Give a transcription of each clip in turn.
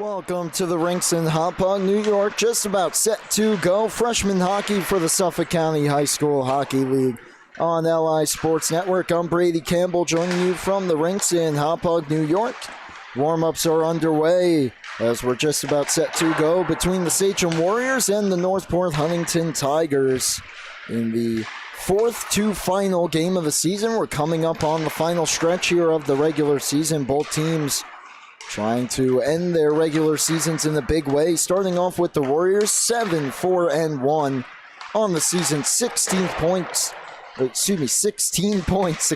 Welcome to the rinks in Hauppauge, New York. Just about set to go. Freshman hockey for the Suffolk County High School Hockey League on LI Sports Network. I'm Brady Campbell joining you from the rinks in Hauppauge, New York. Warm-ups are underway as we're just about set to go between the Sachem Warriors and the Northport Huntington Tigers in the fourth to final game of the season. We're coming up on the final stretch here of the regular season. Both teams trying to end their regular seasons in a big way. Starting off with the Warriors, 7-4-1 on the season, 16 points. They're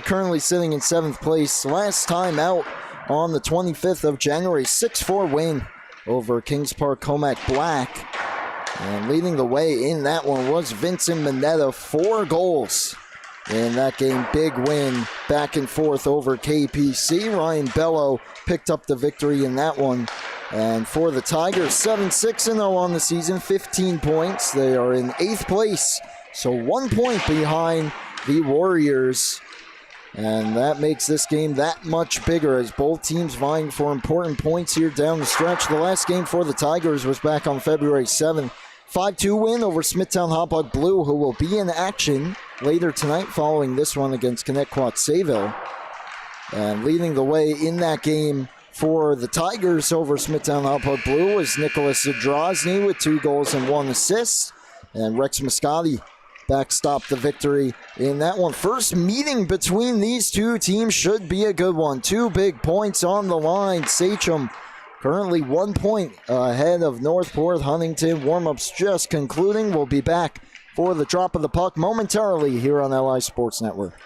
currently sitting in 7th place. Last time out on the 25th of January, 6-4 win over Kings Park Comac Black. And leading the way in that one was Vincent Mineta, 4 goals in that game. Big win back and forth over KPC. Ryan Bello picked up the victory in that one. And for the Tigers, 7-6-0 on the season, 15 points. They are in 8th place, so 1 point behind the Warriors. And that makes this game that much bigger as both teams vying for important points here down the stretch. The last game for the Tigers was back on February 7th. 5-2 win over Smithtown Hauppauge Blue, who will be in action later tonight following this one against Connecticut Sayville. And leading the way in that game for the Tigers over Smithtown Hauppauge Blue was Nicholas Zadrozny with 2 goals and 1 assist. And Rex Moscati backstopped the victory in that one. First meeting between these two teams should be a good one. 2 big points on the line. Sachem currently 1 point ahead of Northport. Huntington. Warm-ups just concluding. We'll be back for the drop of the puck momentarily here on LI Sports Network.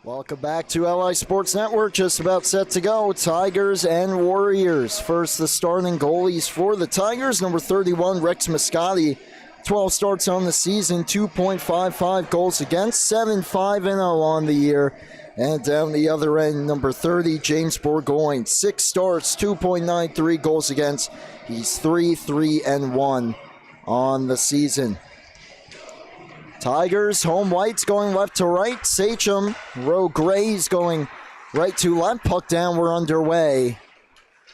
Welcome back to LI Sports Network. Just about set to go. Tigers and Warriors. First, the starting goalies for the Tigers. Number 31, Rex Moscati. 12 starts on the season, 2.55 goals against, 7-5-0 on the year. And down the other end, number 30, James Bourgogne. 6 starts, 2.93 goals against. He's 3-3-1 on the season. Tigers, home whites going left to right. Sachem, row grays going right to left. Puck down, we're underway.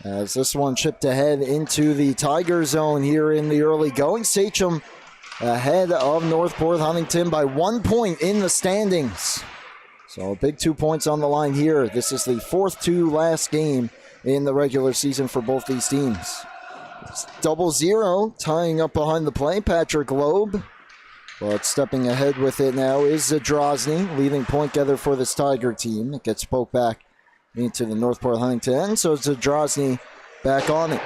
As this one chipped ahead into the Tiger zone here in the early going. Sachem ahead of Northport Huntington by 1 point in the standings. So a big 2 points on the line here. This is the 4th to last game in the regular season for both these teams. It's 0-0, tying up behind the play, Patrick Loeb. But stepping ahead with it now is Zadrozny, leading point getter for this Tiger team. It gets poked back into the Northport Huntington end, so Zadrozny back on it.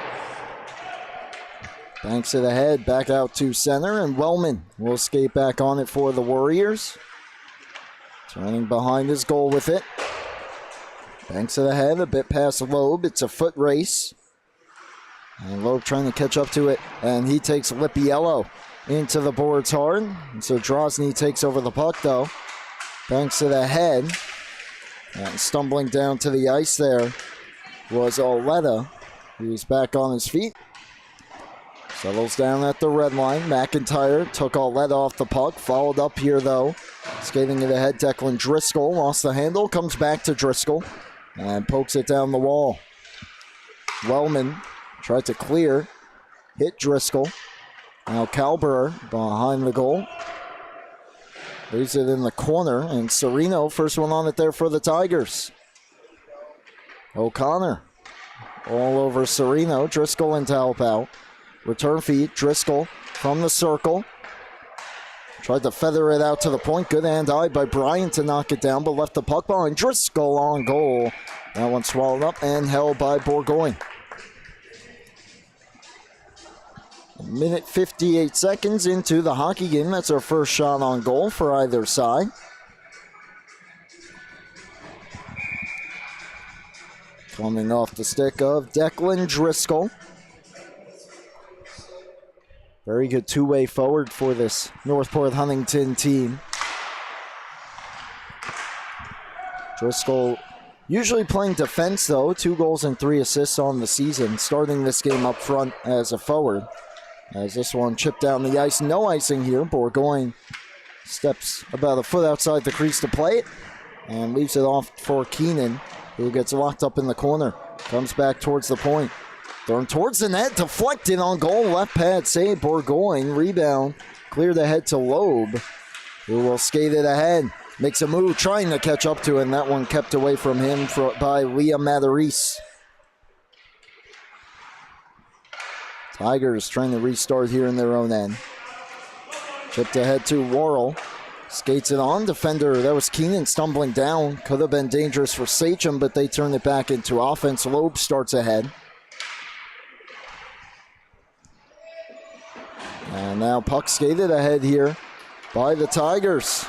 Banks it ahead, back out to center, and Wellman will skate back on it for the Warriors. Turning behind his goal with it. Banks it ahead, a bit past Loeb. It's a foot race. And Loeb trying to catch up to it, and he takes Lippiello into the boards hard. And so Drozny takes over the puck, though. Banks it ahead. And stumbling down to the ice there was Oleta, who's back on his feet. Settles down at the red line. McIntyre took Oleta off the puck. Followed up here, though. Skating it ahead, Declan Driscoll. Lost the handle. Comes back to Driscoll. And pokes it down the wall. Wellman tried to clear. Hit Driscoll. Now Calberer behind the goal. Leaves it in the corner, and Sereno, first one on it there for the Tigers. O'Connor all over Sereno. Driscoll in to help out. Return feed, Driscoll from the circle. Tried to feather it out to the point. Good hand-eye by Bryant to knock it down, but left the puck behind. Driscoll on goal. That one swallowed up and held by Bourgoin. A minute 58 seconds into the hockey game. That's our first shot on goal for either side. Coming off the stick of Declan Driscoll. Very good two-way forward for this Northport Huntington team. Driscoll usually playing defense, though. 2 goals and 3 assists on the season. Starting this game up front as a forward. As this one chipped down the ice. No icing here. Bourgoin steps about a foot outside the crease to play it. And leaves it off for Keenan, who gets locked up in the corner. Comes back towards the point. Thrown towards the net. Deflected on goal. Left pad save. Bourgoin. Rebound. Cleared ahead to Loeb, who will skate it ahead. Makes a move trying to catch up to it. And that one kept away from him by Liam Matarese. Tigers trying to restart here in their own end. Chipped ahead to Worrell. Skates it on. Defender, that was Keenan stumbling down. Could have been dangerous for Sachem, but they turn it back into offense. Loeb starts ahead. And now puck skated ahead here by the Tigers.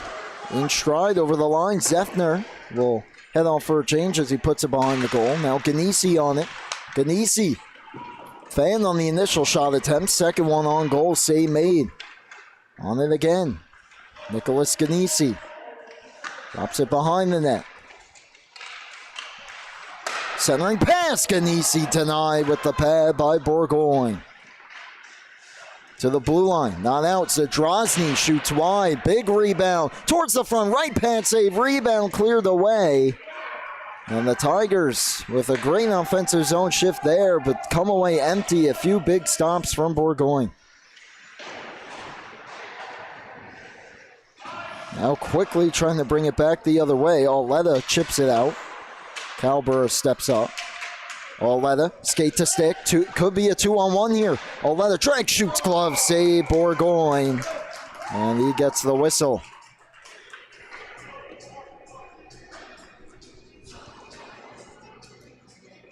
In stride over the line. Zeffner will head off for a change as he puts it behind the goal. Now Ganesi on it. Ganesi fanned on the initial shot attempt. Second one on goal. Save made. On it again. Nicholas Ganesi drops it behind the net. Centering pass. Ganesi denied with the pad by Bourgoin. To the blue line. Not out. Zadrozny shoots wide. Big rebound. Towards the front. Right pad save. Rebound cleared away. And the Tigers with a great offensive zone shift there, but come away empty. A few big stops from Bourgoin. Now quickly trying to bring it back the other way. Auletta chips it out. Calbura steps up. Auletta, skate to stick. Could be a 2-on-1 here. Auletta drag, shoots, glove, save, Bourgoin. And he gets the whistle.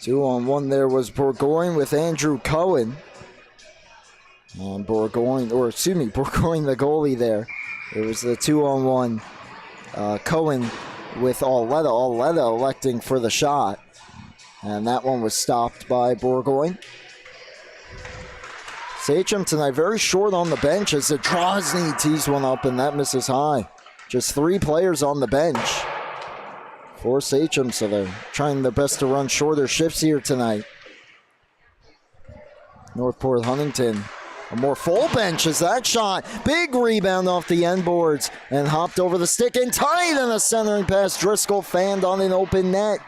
Two-on-one there was Bourgoin with Andrew Cohen. And Bourgoin the goalie there. It was the 2-on-1. Cohen with Auletta. Auletta electing for the shot. And that one was stopped by Bourgoin. Sachem tonight very short on the bench as Zadrozny tees one up and that misses high. Just 3 players on the bench for Sachem, so they're trying their best to run shorter shifts here tonight. Northport Huntington, a more full bench as that shot. Big rebound off the end boards and hopped over the stick and tied in a centering pass. Driscoll fanned on an open net.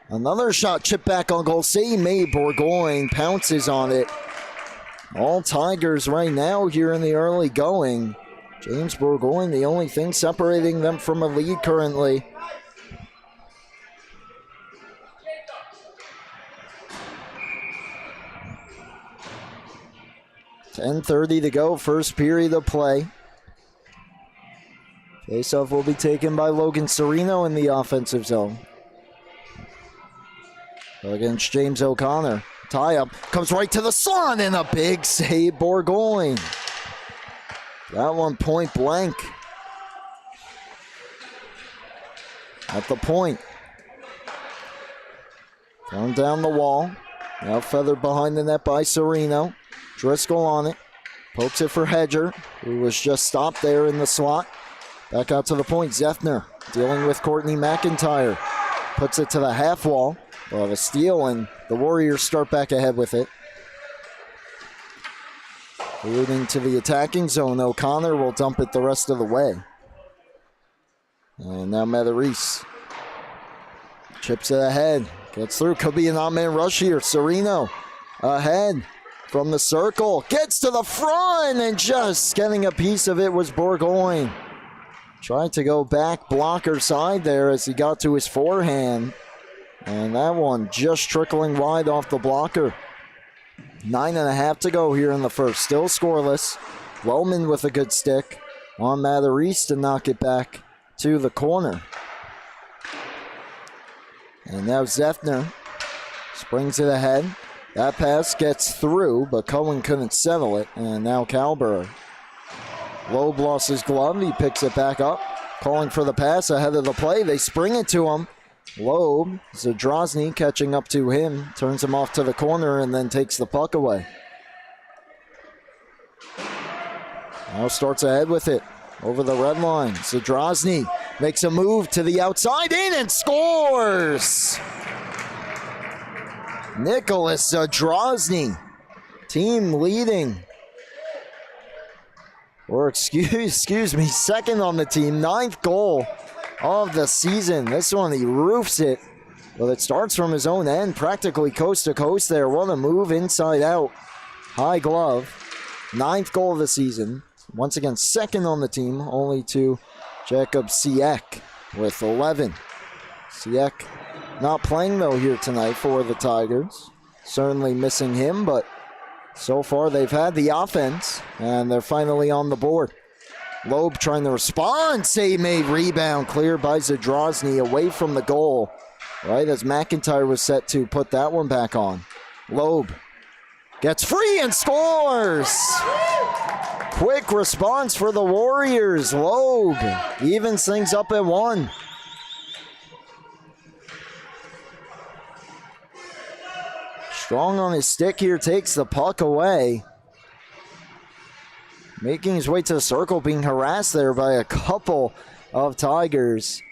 Another shot chipped back on goal. Save made. Bourgoin pounces on it. All Tigers right now here in the early going. James Bourgoin, the only thing separating them from a lead currently. .10:30 to go, first period of play. Faceoff will be taken by Logan Sereno in the offensive zone. Against James O'Connor. Tie-up, comes right to the slot, and a big save, Bourgoin. That one point blank. At the point. Thrown down the wall. Now feathered behind the net by Sereno. Driscoll on it. Pokes it for Hedger, who was just stopped there in the slot. Back out to the point. Zeffner dealing with Courtney McIntyre. Puts it to the half wall. Well, the steal, and the Warriors start back ahead with it. Leading to the attacking zone. O'Connor will dump it the rest of the way. And now Matarese chips it ahead. Gets through. Could be an odd-man rush here. Sereno ahead from the circle. Gets to the front, and just getting a piece of it was Bourgoin. Tried to go back blocker side there as he got to his forehand. And that one just trickling wide off the blocker. 9.5 to go here in the first. Still scoreless. Wellman with a good stick on Matarese to knock it back to the corner. And now Zeffner springs it ahead. That pass gets through, but Cohen couldn't settle it. And now Calborough. Loeb lost his glove. He picks it back up. Calling for the pass ahead of the play. They spring it to him. Loeb, Zadrozny catching up to him. Turns him off to the corner and then takes the puck away. Now starts ahead with it. Over the red line. Zadrozny makes a move to the outside in and scores! Nicholas Zadrozny, team leading. Or excuse me, second on the team, 9th goal of the season. This one, he roofs it. Well, it starts from his own end, practically coast to coast there. What a move inside out. High glove. 9th goal of the season. Once again, second on the team, only to Jacob Siek with 11. Siek not playing, though, here tonight for the Tigers. Certainly missing him, but so far they've had the offense, and they're finally on the board. Loeb trying to respond. Save made, rebound cleared by Zadrozny away from the goal, right as McIntyre was set to put that one back on. Loeb gets free and scores! Quick response for the Warriors. Loeb evens things up at 1. Strong on his stick here, takes the puck away. Making his way to the circle, being harassed there by a couple of Tigers.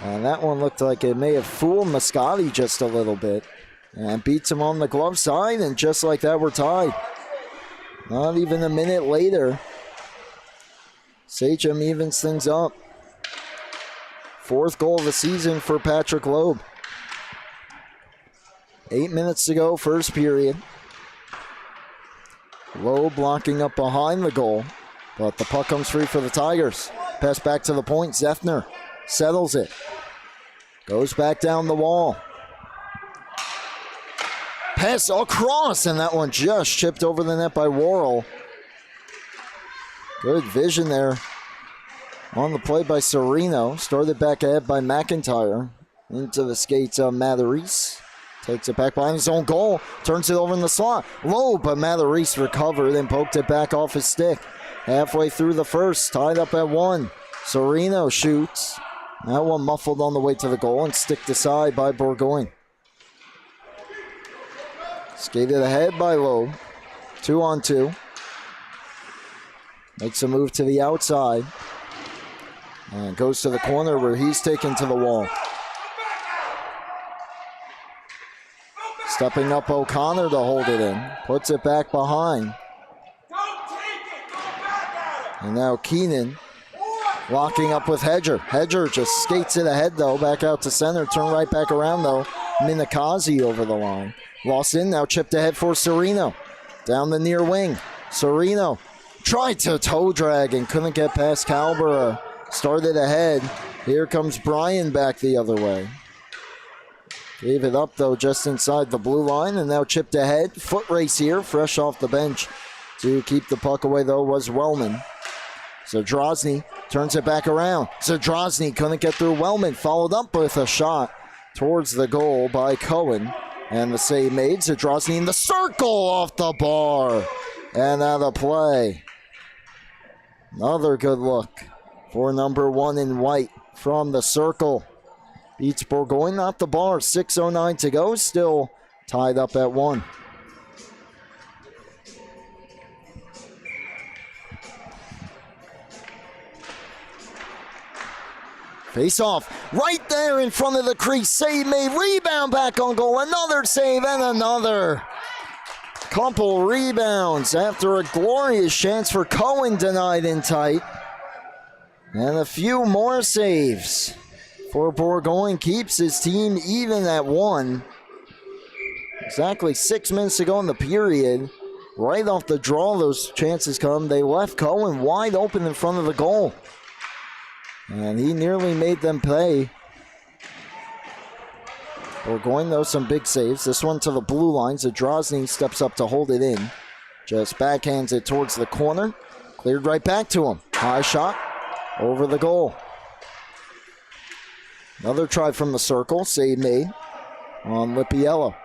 And that one looked like it may have fooled Moscati just a little bit. And beats him on the glove side, and just like that, we're tied. Not even a minute later, Sachem evens things up. 4th goal of the season for Patrick Loeb. 8 minutes to go, first period. Loeb blocking up behind the goal, but the puck comes free for the Tigers. Pass back to the point, Zeffner settles it. Goes back down the wall. Pass across, and that one just chipped over the net by Worrell. Good vision there on the play by Sereno. Started back ahead by McIntyre. Into the skates of Matarese. Takes it back behind his own goal. Turns it over in the slot. Low, but Matarese recovered and poked it back off his stick. Halfway through the first, tied up at 1. Sereno shoots. That one muffled on the way to the goal and sticked aside by Bourgogne. Skated ahead by Lowe. 2-on-2. Makes a move to the outside. And goes to the corner where he's taken to the wall. Stepping up O'Connor to hold it in. Puts it back behind. And now Keenan locking up with Hedger. Hedger just skates it ahead, though. Back out to center. Turn right back around, though. Minakazi over the line. Lost in, now chipped ahead for Sereno. Down the near wing. Sereno tried to toe drag and couldn't get past Calborough. Started ahead. Here comes Bryan back the other way. Gave it up, though, just inside the blue line, and now chipped ahead. Foot race here, fresh off the bench. To keep the puck away, though, was Wellman. Zadrozny turns it back around. Zadrozny couldn't get through Wellman. Followed up with a shot towards the goal by Cohen. And the save made. Zadrozny in the circle off the bar. And out of play. Another good look for number 1 in white from the circle. Beats Bourgogne, not the bar. 6:09 to go. Still tied up at 1. Face off right there in front of the crease. Save made. Rebound back on goal. Another save and another. Couple rebounds after a glorious chance for Cohen denied in tight. And a few more saves for Bourgogne. Keeps his team even at 1. Exactly 6 minutes to go in the period. Right off the draw, those chances come. They left Cohen wide open in front of the goal. And he nearly made them pay. Burgoyne, though, some big saves. This one to the blue line. Zadrozny steps up to hold it in. Just backhands it towards the corner. Cleared right back to him. High shot over the goal. Another try from the circle. Save made on Lippiello.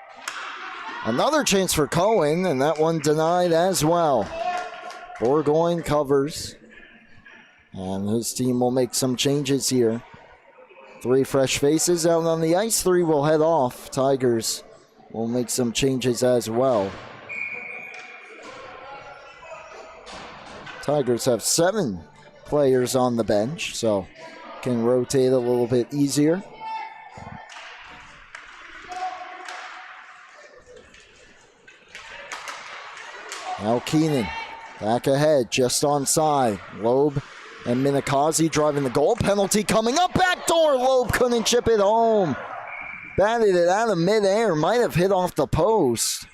Another chance for Cohen, and that one denied as well. Burgoyne covers. And his team will make some changes here. 3 fresh faces out on the ice. 3 will head off. Tigers will make some changes as well. Tigers have 7 players on the bench, so can rotate a little bit easier. Now Keenan back ahead, just onside. Loeb and Minikazi driving the goal. Penalty coming up, backdoor. Loeb couldn't chip it home. Batted it out of midair, might have hit off the post.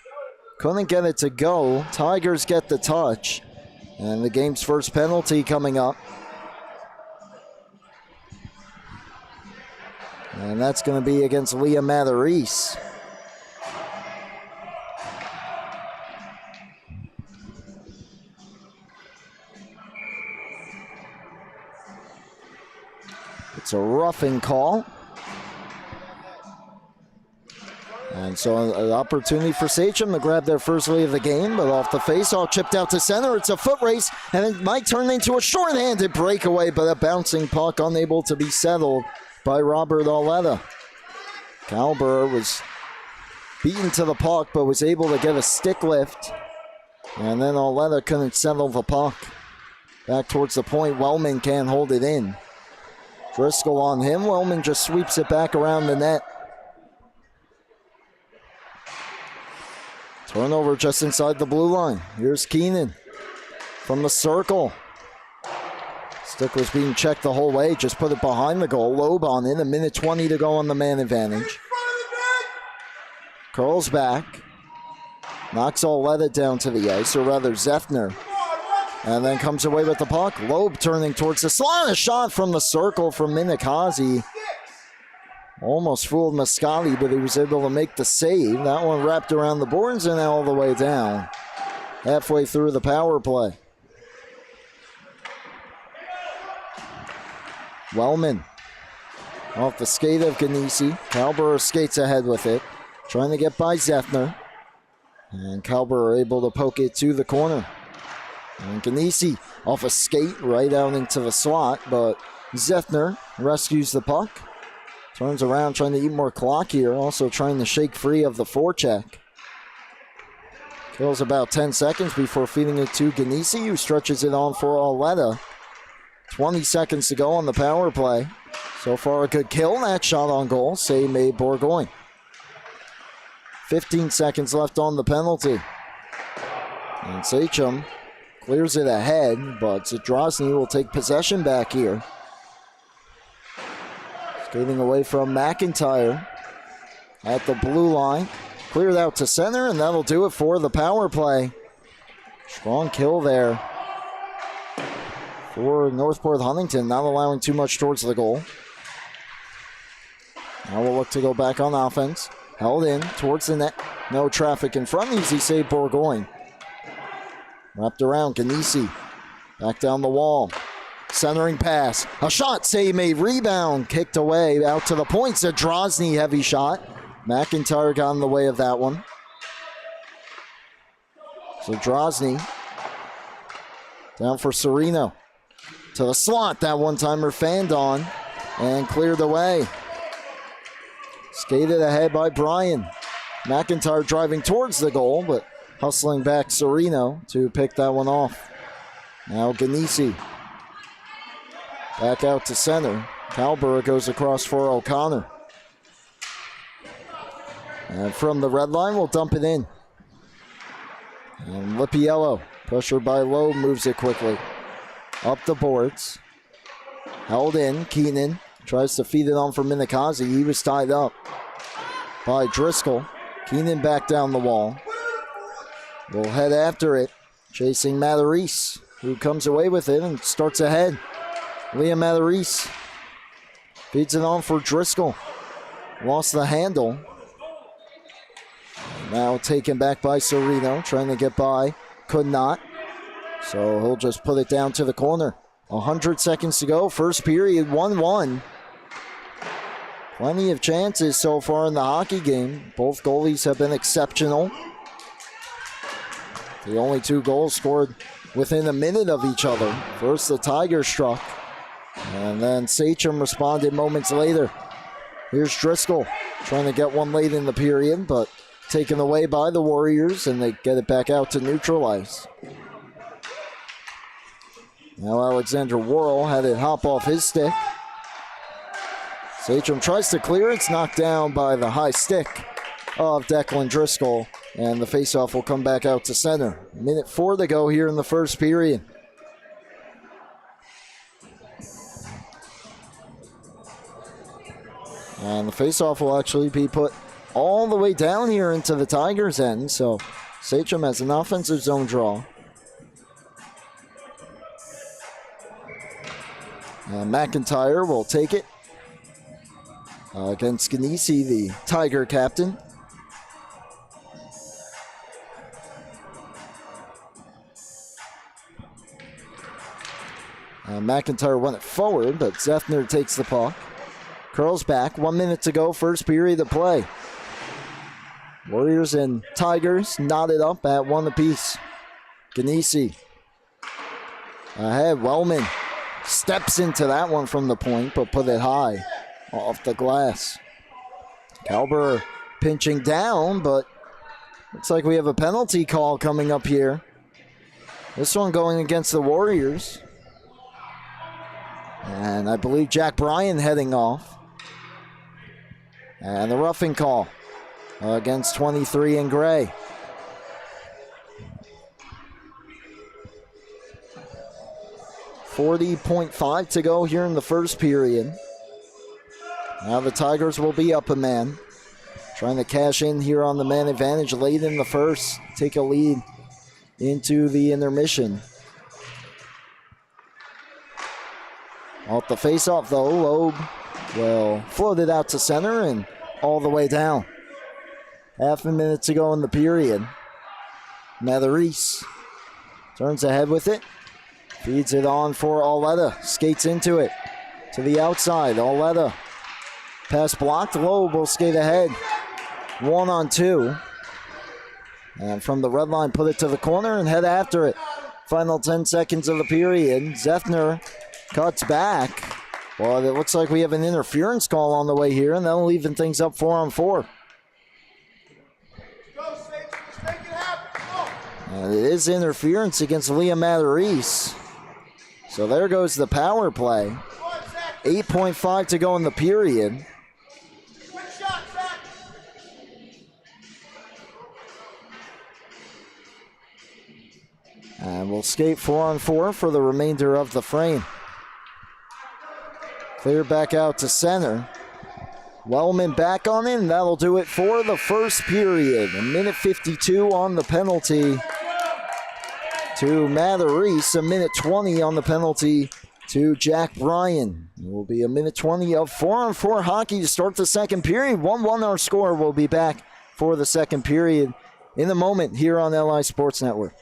Couldn't get it to go. Tigers get the touch. And the game's first penalty coming up. And that's going to be against Leah Matarese. It's a roughing call. And so an opportunity for Sachem to grab their first lead of the game, but off the face-off, chipped out to center. It's a foot race, and it might turn into a short-handed breakaway, but a bouncing puck unable to be settled by Robert Auletta. Calber was beaten to the puck, but was able to get a stick lift, and then Auletta couldn't settle the puck. Back towards the point, Wellman can't hold it in. Driscoll on him. Wellman just sweeps it back around the net. Turnover just inside the blue line. Here's Keenan from the circle. Stick was being checked the whole way. Just put it behind the goal. Loeb on it. 1:20 to go on the man advantage. Curls back. Knocks Auletta down to the ice, or rather Zeffner. And then comes away with the puck. Loeb turning towards the slot. A shot from the circle from Minikazi. Almost fooled Moscati, but he was able to make the save. That one wrapped around the boards and all the way down. Halfway through the power play. Wellman off the skate of Ganesi. Calber skates ahead with it. Trying to get by Zeffner. And Calber able to poke it to the corner. And Ganesi off a skate right out into the slot, but Zeffner rescues the puck. Turns around trying to eat more clock here, also trying to shake free of the forecheck. Kills about 10 seconds before feeding it to Ganesi, who stretches it on for Auletta. 20 seconds to go on the power play. So far a good kill. That shot on goal. Save made Burgoyne. 15 seconds left on the penalty. And Sachem clears it ahead, but Zadrozny will take possession back here. Skating away from McIntyre at the blue line. Cleared out to center, and that'll do it for the power play. Strong kill there for Northport Huntington, not allowing too much towards the goal. Now we'll look to go back on offense. Held in towards the net. No traffic in front. Easy save, Burgoyne. Wrapped around, Ganesi. Back down the wall. Centering pass. A shot, save made. Rebound. Kicked away out to the point. Zadrozny, heavy shot. McIntyre got in the way of that one. Zadrozny. Down for Serino. To the slot. That one-timer fanned on. And cleared away. Skated ahead by Bryan. McIntyre driving towards the goal, but hustling back Serino to pick that one off. Now Ganesi. Back out to center. Calber goes across for O'Connor. And from the red line, we'll dump it in. And Lippiello, pressured by Lowe, moves it quickly. Up the boards. Held in. Keenan tries to feed it on for Minikazi. He was tied up by Driscoll. Keenan back down the wall. Will head after it. Chasing Matarese, who comes away with it and starts ahead. Leah Matarese feeds it on for Driscoll. Lost the handle. Now taken back by Serino, trying to get by. Could not. So he'll just put it down to the corner. 100 seconds to go. First period, 1-1. Plenty of chances so far in the hockey game. Both goalies have been exceptional. The only 2 goals scored within a minute of each other. First, the Tigers struck, and then Sachem responded moments later. Here's Driscoll trying to get one late in the period, but taken away by the Warriors, and they get it back out to neutralize. Now Alexander Worrell had it hop off his stick. Sachem tries to clear. It's knocked down by the high stick of Declan Driscoll, and the faceoff will come back out to center. 1:04 to go here in the first period. And the faceoff will actually be put all the way down here into the Tigers' end, so Sachem has an offensive zone draw. And McIntyre will take it against Ganesi, the Tiger captain. McIntyre won it forward, but Zethner takes the puck. Curls back, 1 minute to go, first period of play. Warriors and Tigers knotted up at 1 apiece. Ganesi ahead, Wellman steps into that one from the point, but put it high off the glass. Kalber pinching down, but looks like we have a penalty call coming up here. This one going against the Warriors. And I believe Jack Bryan heading off. And the roughing call against 23 in gray. .5 to go here in the first period. Now the Tigers will be up a man. Trying to cash in here on the man advantage late in the first. Take a lead into the intermission. Off the faceoff though, Loeb will float it out to center and all the way down. Half a minute to go in the period. Matheris turns ahead with it. Feeds it on for Auletta. Skates into it. To the outside. Auletta. Pass blocked. Loeb will skate ahead. 1-on-2. And from the red line, put it to the corner and head after it. Final 10 seconds of the period. Zethner cuts back. Well, it looks like we have an interference call on the way here, and that'll even things up 4-on-4. And it is interference against Liam Matheris. So there goes the power play. 8.5 to go in the period. And we'll skate 4-on-4 for the remainder of the frame. Clear back out to center. Wellman back on in. That'll do it for the first period. 1:52 on the penalty to Matheris. 1:20 on the penalty to Jack Bryan. It will be 1:20 of 4-on-4 hockey to start the second period. 1-1 our score. We'll be back for the second period in a moment here on LI Sports Network.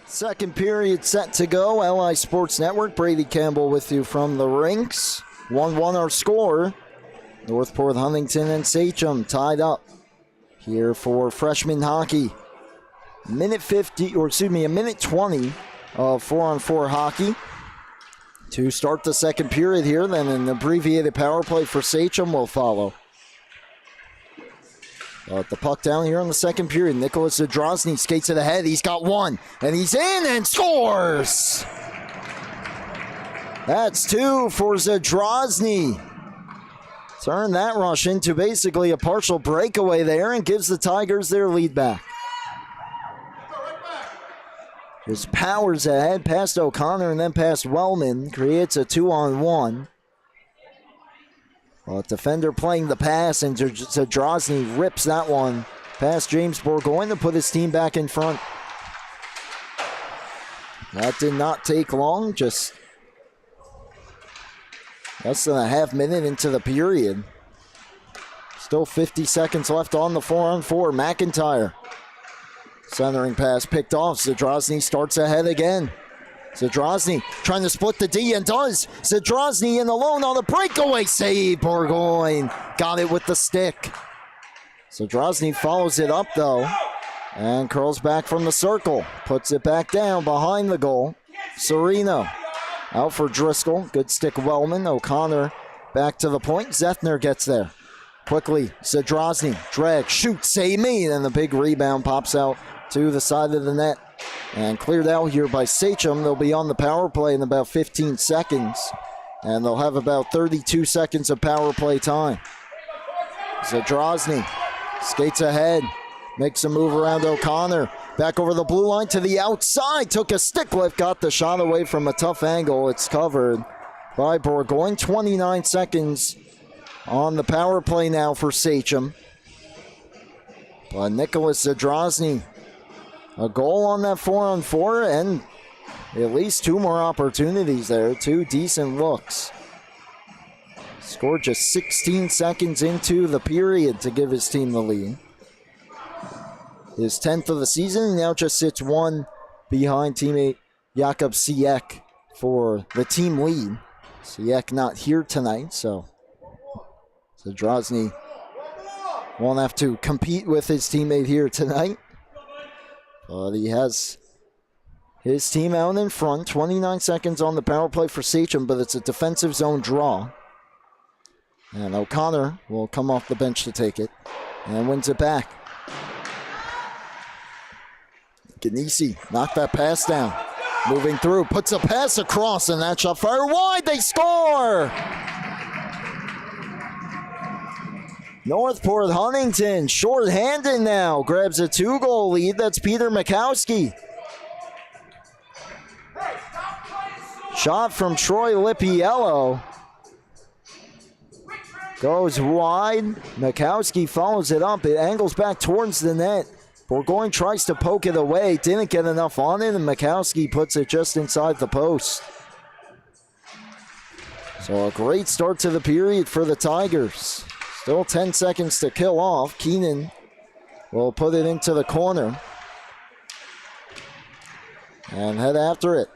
Second period set to go. LI Sports Network, Brady Campbell with you from the rinks. 1-1 our score. Northport, Huntington, and Sachem tied up here for freshman hockey. A minute 20 of 4-on-4 hockey to start the second period here. Then an abbreviated power play for Sachem will follow. But the puck down here in the second period. Nicholas Zadrozny skates to the head. He's got one, and he's in and scores! That's two for Zadrozny. Turn that rush into basically a partial breakaway there and gives the Tigers their lead back. Just powers ahead past O'Connor and then past Wellman. Creates a 2-on-1. Well, defender playing the pass, and Zadrozny rips that one past James Bourgoin to put his team back in front. That did not take long, just less than a half minute into the period. Still 50 seconds left on the 4-on-4. McIntyre. Centering pass picked off. Zadrozny starts ahead again. Zadrozny trying to split the D and does. Zadrozny in alone on the breakaway save. Bourgoin got it with the stick. Zadrozny follows it up though and curls back from the circle. Puts it back down behind the goal. Serino out for Driscoll. Good stick Wellman. O'Connor back to the point. Zethner gets there. Quickly, Zadrozny, drag, shoot, save me. And the big rebound pops out to the side of the net. And cleared out here by Sachem. They'll be on the power play in about 15 seconds. And they'll have about 32 seconds of power play time. Zadrozny skates ahead. Makes a move around O'Connor. Back over the blue line to the outside. Took a stick lift. Got the shot away from a tough angle. It's covered by Bourgoin. 29 seconds on the power play now for Sachem. But Nicholas Zadrozny, a goal on that 4-on-4 and at least two more opportunities there. Two decent looks. Scored just 16 seconds into the period to give his team the lead. His 10th of the season, and now just sits one behind teammate Jakob Siek for the team lead. Siek not here tonight, so Zadrozny won't have to compete with his teammate here tonight. But he has his team out in front. 29 seconds on the power play for Sachem, but it's a defensive zone draw. And O'Connor will come off the bench to take it and wins it back. Ganesi knocked that pass down. Moving through, puts a pass across, and that shot fired wide. They score! Northport Huntington, short-handed now, grabs a 2-goal lead. That's Peter Mikowski. Shot from Troy Lippiello. Goes wide. Mikowski follows it up. It angles back towards the net. Bourgoin tries to poke it away. Didn't get enough on it, and Mikowski puts it just inside the post. So a great start to the period for the Tigers. Still 10 seconds to kill off. Keenan will put it into the corner and head after it.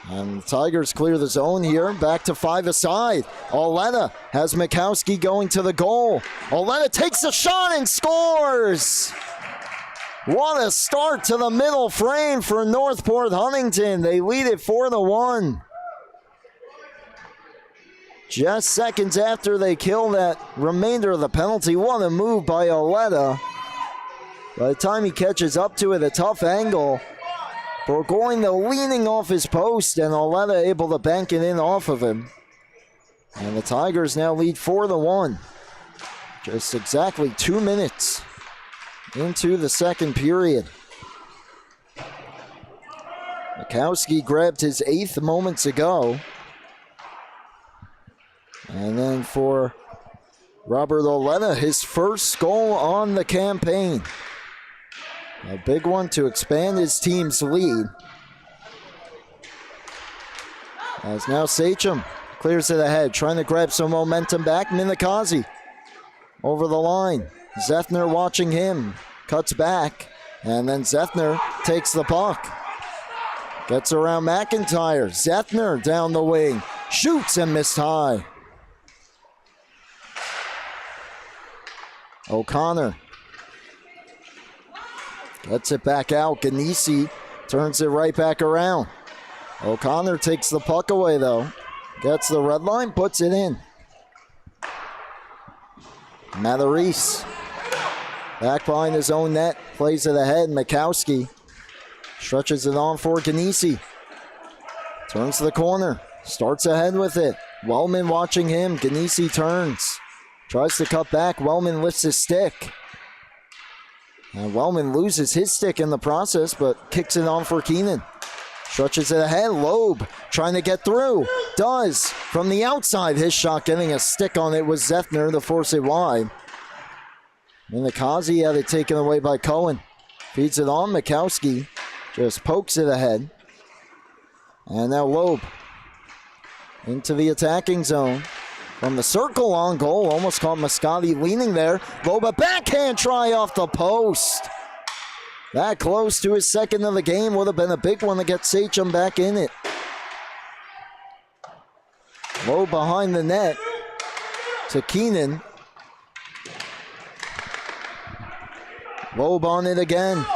And the Tigers clear the zone here. Back to 5 aside. Oleta has Mikowski going to the goal. Oleta takes a shot and scores! What a start to the middle frame for Northport Huntington. They lead it 4-1. Just seconds after they kill that remainder of the penalty. What a move by Oleta. By the time he catches up to it, a tough angle. Bourgoin leaning off his post, and Oleta able to bank it in off of him. And the Tigers now lead 4-1. Just exactly 2 minutes into the second period. Mikowski grabbed his 8th moments ago. And then for Robert Oleta, his first goal on the campaign. A big one to expand his team's lead. As now Sachem clears it ahead, trying to grab some momentum back. Minikazi over the line. Zethner watching him. Cuts back And then Zethner takes the puck. Gets around McIntyre. Zethner down the wing. Shoots and missed high. O'Connor gets it back out. Ganesi turns it right back around. O'Connor takes the puck away though. Gets the red line, puts it in. Matarese back behind his own net. Plays it ahead. Mikowski stretches it on for Ganesi. Turns to the corner. Starts ahead with it. Wellman watching him. Ganesi turns. Tries to cut back. Wellman lifts his stick. And Wellman loses his stick in the process, but kicks it on for Keenan. Stretches it ahead. Loeb trying to get through. Does. From the outside, his shot getting a stick on it was Zethner to force it wide. And the Kazi had it taken away by Cohen. Feeds it on. Mikowski just pokes it ahead. And now Loeb into the attacking zone. From the circle on goal, almost caught Moscati leaning there. Loeb, a backhand try off the post. That close to his second of the game would have been a big one to get Sachem back in it. Loeb behind the net to Keenan. Loeb on it again.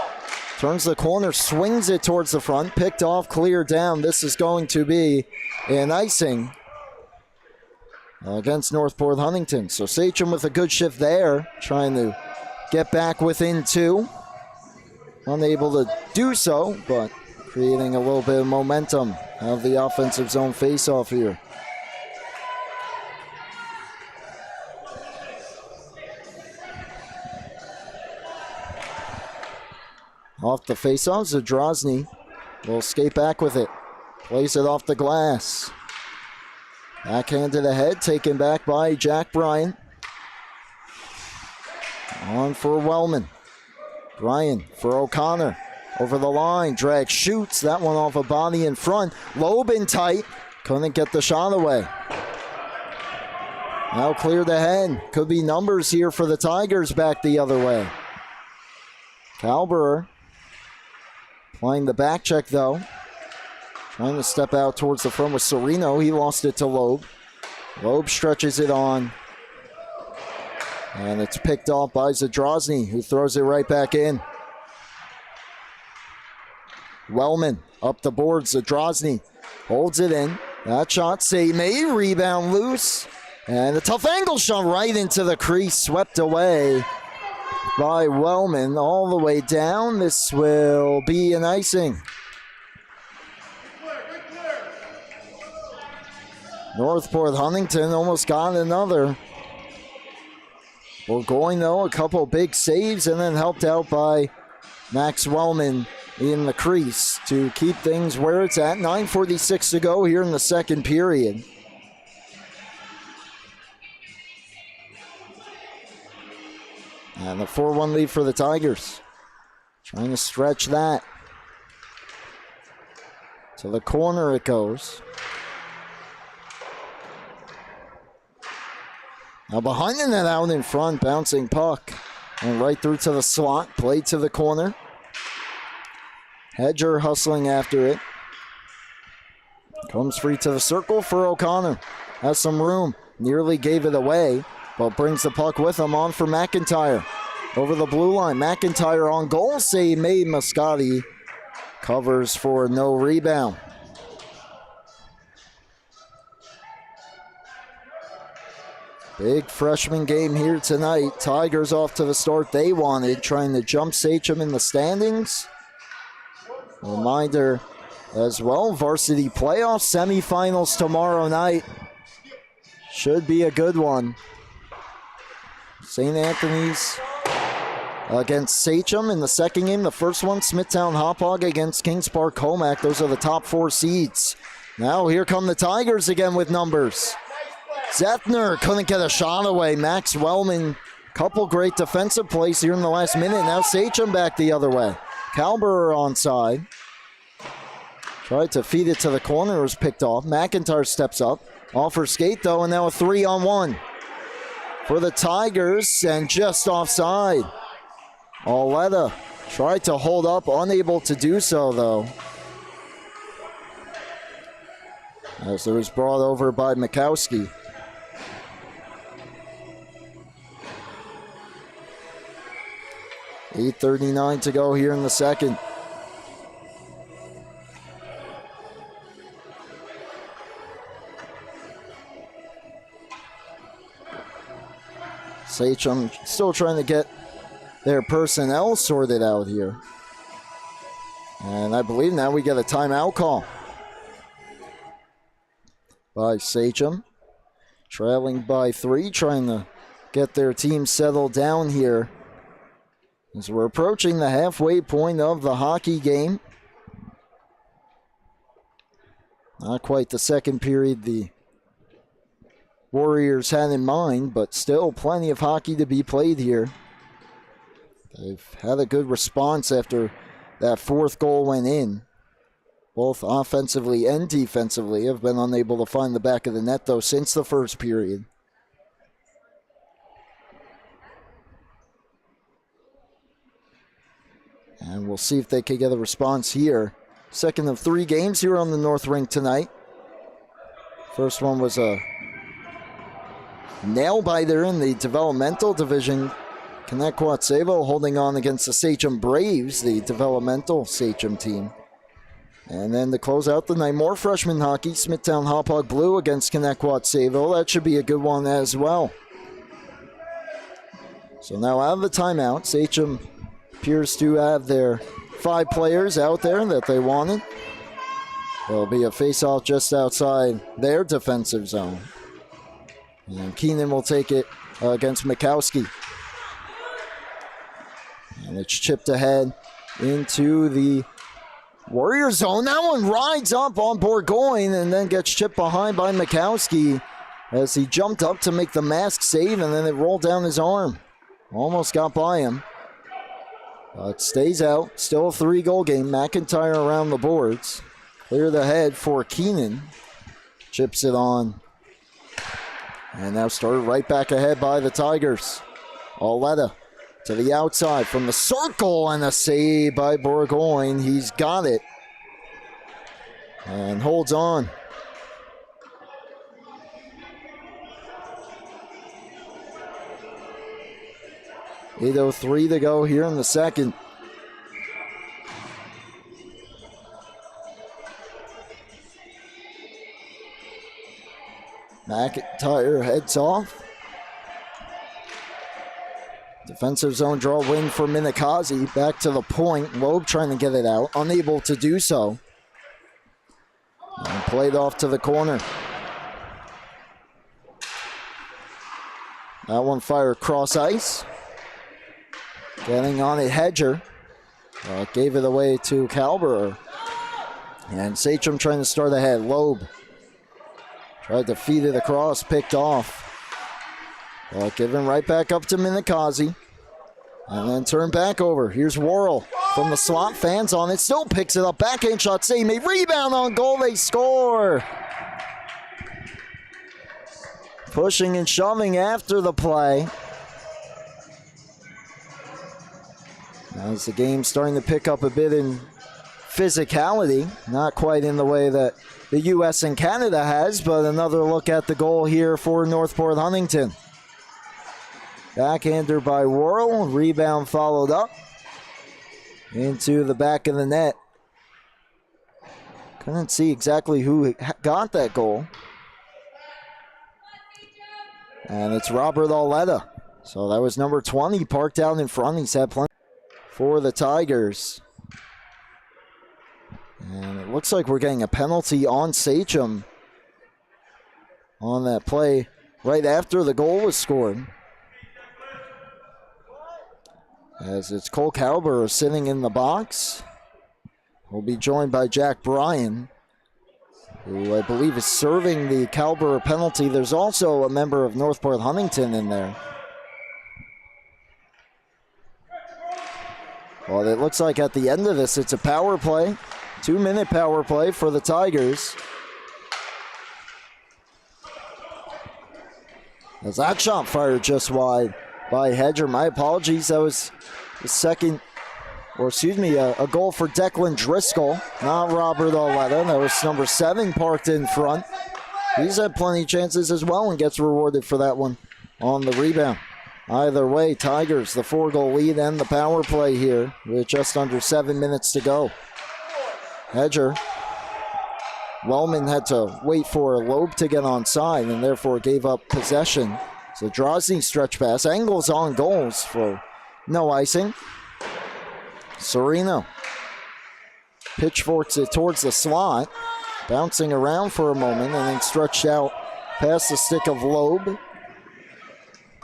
Turns the corner, swings it towards the front. Picked off, cleared down. This is going to be an icing against Northport Huntington. So Sachem with a good shift there, trying to get back within two. Unable to do so, but creating a little bit of momentum of the offensive zone faceoff here. Off the faceoff, Zadrozny will skate back with it. Plays it off the glass. Backhanded ahead, taken back by Jack Bryant. On for Wellman. Bryant for O'Connor. Over the line, drag, shoots. That one off a body in front. Loeb in tight. Couldn't get the shot away. Now cleared ahead. Could be numbers here for the Tigers back the other way. Kalberer playing the back check though. Trying to step out towards the front with Serino. He lost it to Loeb. Loeb stretches it on. And it's picked off by Zadrozny, who throws it right back in. Wellman up the board. Zadrozny holds it in. That shot saved. May rebound loose. And a tough angle shot right into the crease. Swept away by Wellman all the way down. This will be an icing. Northport Huntington almost got another. Burgoyne, though, a couple big saves and then helped out by Max Wellman in the crease to keep things where it's at. 9:46 to go here in the second period. And the 4-1 lead for the Tigers. Trying to stretch that. To the corner it goes. Now behind the net, out in front, bouncing puck. And right through to the slot, played to the corner. Hedger hustling after it. Comes free to the circle for O'Connor. Has some room, nearly gave it away, but brings the puck with him on for McIntyre. Over the blue line, McIntyre on goal, save made. Moscati covers for no rebound. Big freshman game here tonight. Tigers off to the start they wanted, trying to jump Sachem in the standings. Reminder as well, varsity playoff semifinals tomorrow night. Should be a good one. St. Anthony's against Sachem in the second game. The first one, Smithtown Hauppauge against Kings Park Comac. Those are the top four seeds. Now here come the Tigers again with numbers. Zethner couldn't get a shot away. Max Wellman, couple great defensive plays here in the last minute. Now Sachem back the other way. Kalberer onside. Tried to feed it to the corner, was picked off. McIntyre steps up. Offers skate though, and now a 3-on-1 for the Tigers, and just offside. Aletta Tried to hold up, unable to do so though. As it was brought over by Mikowski. .8:39 to go here in the second. Sachem still trying to get their personnel sorted out here. And I believe now we get a timeout call by Sachem. Trailing by 3, trying to get their team settled down here as we're approaching the halfway point of the hockey game. Not quite the second period the Warriors had in mind, but still plenty of hockey to be played here. They've had a good response after that fourth goal went in. Both offensively and defensively have been unable to find the back of the net, though, since the first period. And we'll see if they can get a response here. Second of 3 games here on the North Rink tonight. First one was a nail-biter in the developmental division. Kanekwatsebo holding on against the Sachem Braves, the developmental Sachem team. And then to close out the night, more freshman hockey. Smithtown Hauppauge Blue against Kanekwatsebo. That should be a good one as well. So now out of the timeout, Sachem appears to have their 5 players out there that they wanted. There'll be a face-off just outside their defensive zone. And Keenan will take it against Mikowski. And it's chipped ahead into the Warrior zone. That one rides up on Burgoyne and then gets chipped behind by Mikowski as he jumped up to make the mask save, and then it rolled down his arm. Almost got by him. But stays out. Still a 3-goal game. McIntyre around the boards. Clear the head for Keenan. Chips it on. And now started right back ahead by the Tigers. Auletta to the outside from the circle, and a save by Burgoyne. He's got it. And holds on. .8:03 to go here in the second. McIntyre heads off. Defensive zone draw win for Minikazi. Back to the point. Loeb trying to get it out. Unable to do so. And played off to the corner. That one fired cross ice. Getting on it, Hedger. Gave it away to Calberer. And Sachem trying to start ahead. Loeb tried to feed it across, picked off. Given right back up to Minikazi. And then turn back over. Here's Worrell from the slot. Fans on it. Still picks it up. Backhand shot save made. Rebound on goal. They score. Pushing and shoving after the play. As the game's starting to pick up a bit in physicality. Not quite in the way that the U.S. and Canada has, but another look at the goal here for Northport Huntington. Backhander by Worrell. Rebound followed up into the back of the net. Couldn't see exactly who got that goal. And it's Robert Auletta. So that was number 20 parked out in front. He's had plenty for the Tigers. And it looks like we're getting a penalty on Sachem on that play right after the goal was scored. As it's Cole Calberer sitting in the box. We'll be joined by Jack Bryan, who I believe is serving the Calberer penalty. There's also a member of Northport Huntington in there. Well, it looks like at the end of this, it's a power play. 2-minute power play for the Tigers. As that shot fired just wide by Hedger. My apologies, that was the second a goal for Declan Driscoll, not Robert Oletta. That was number 7 parked in front. He's had plenty of chances as well and gets rewarded for that one on the rebound. Either way, Tigers, the 4-goal lead and the power play here with just under 7 minutes to go. Hedger. Wellman had to wait for Loeb to get onside and therefore gave up possession. So Drozny stretch pass, angles on goals for no icing. Sereno pitchforks it towards the slot, bouncing around for a moment and then stretched out past the stick of Loeb.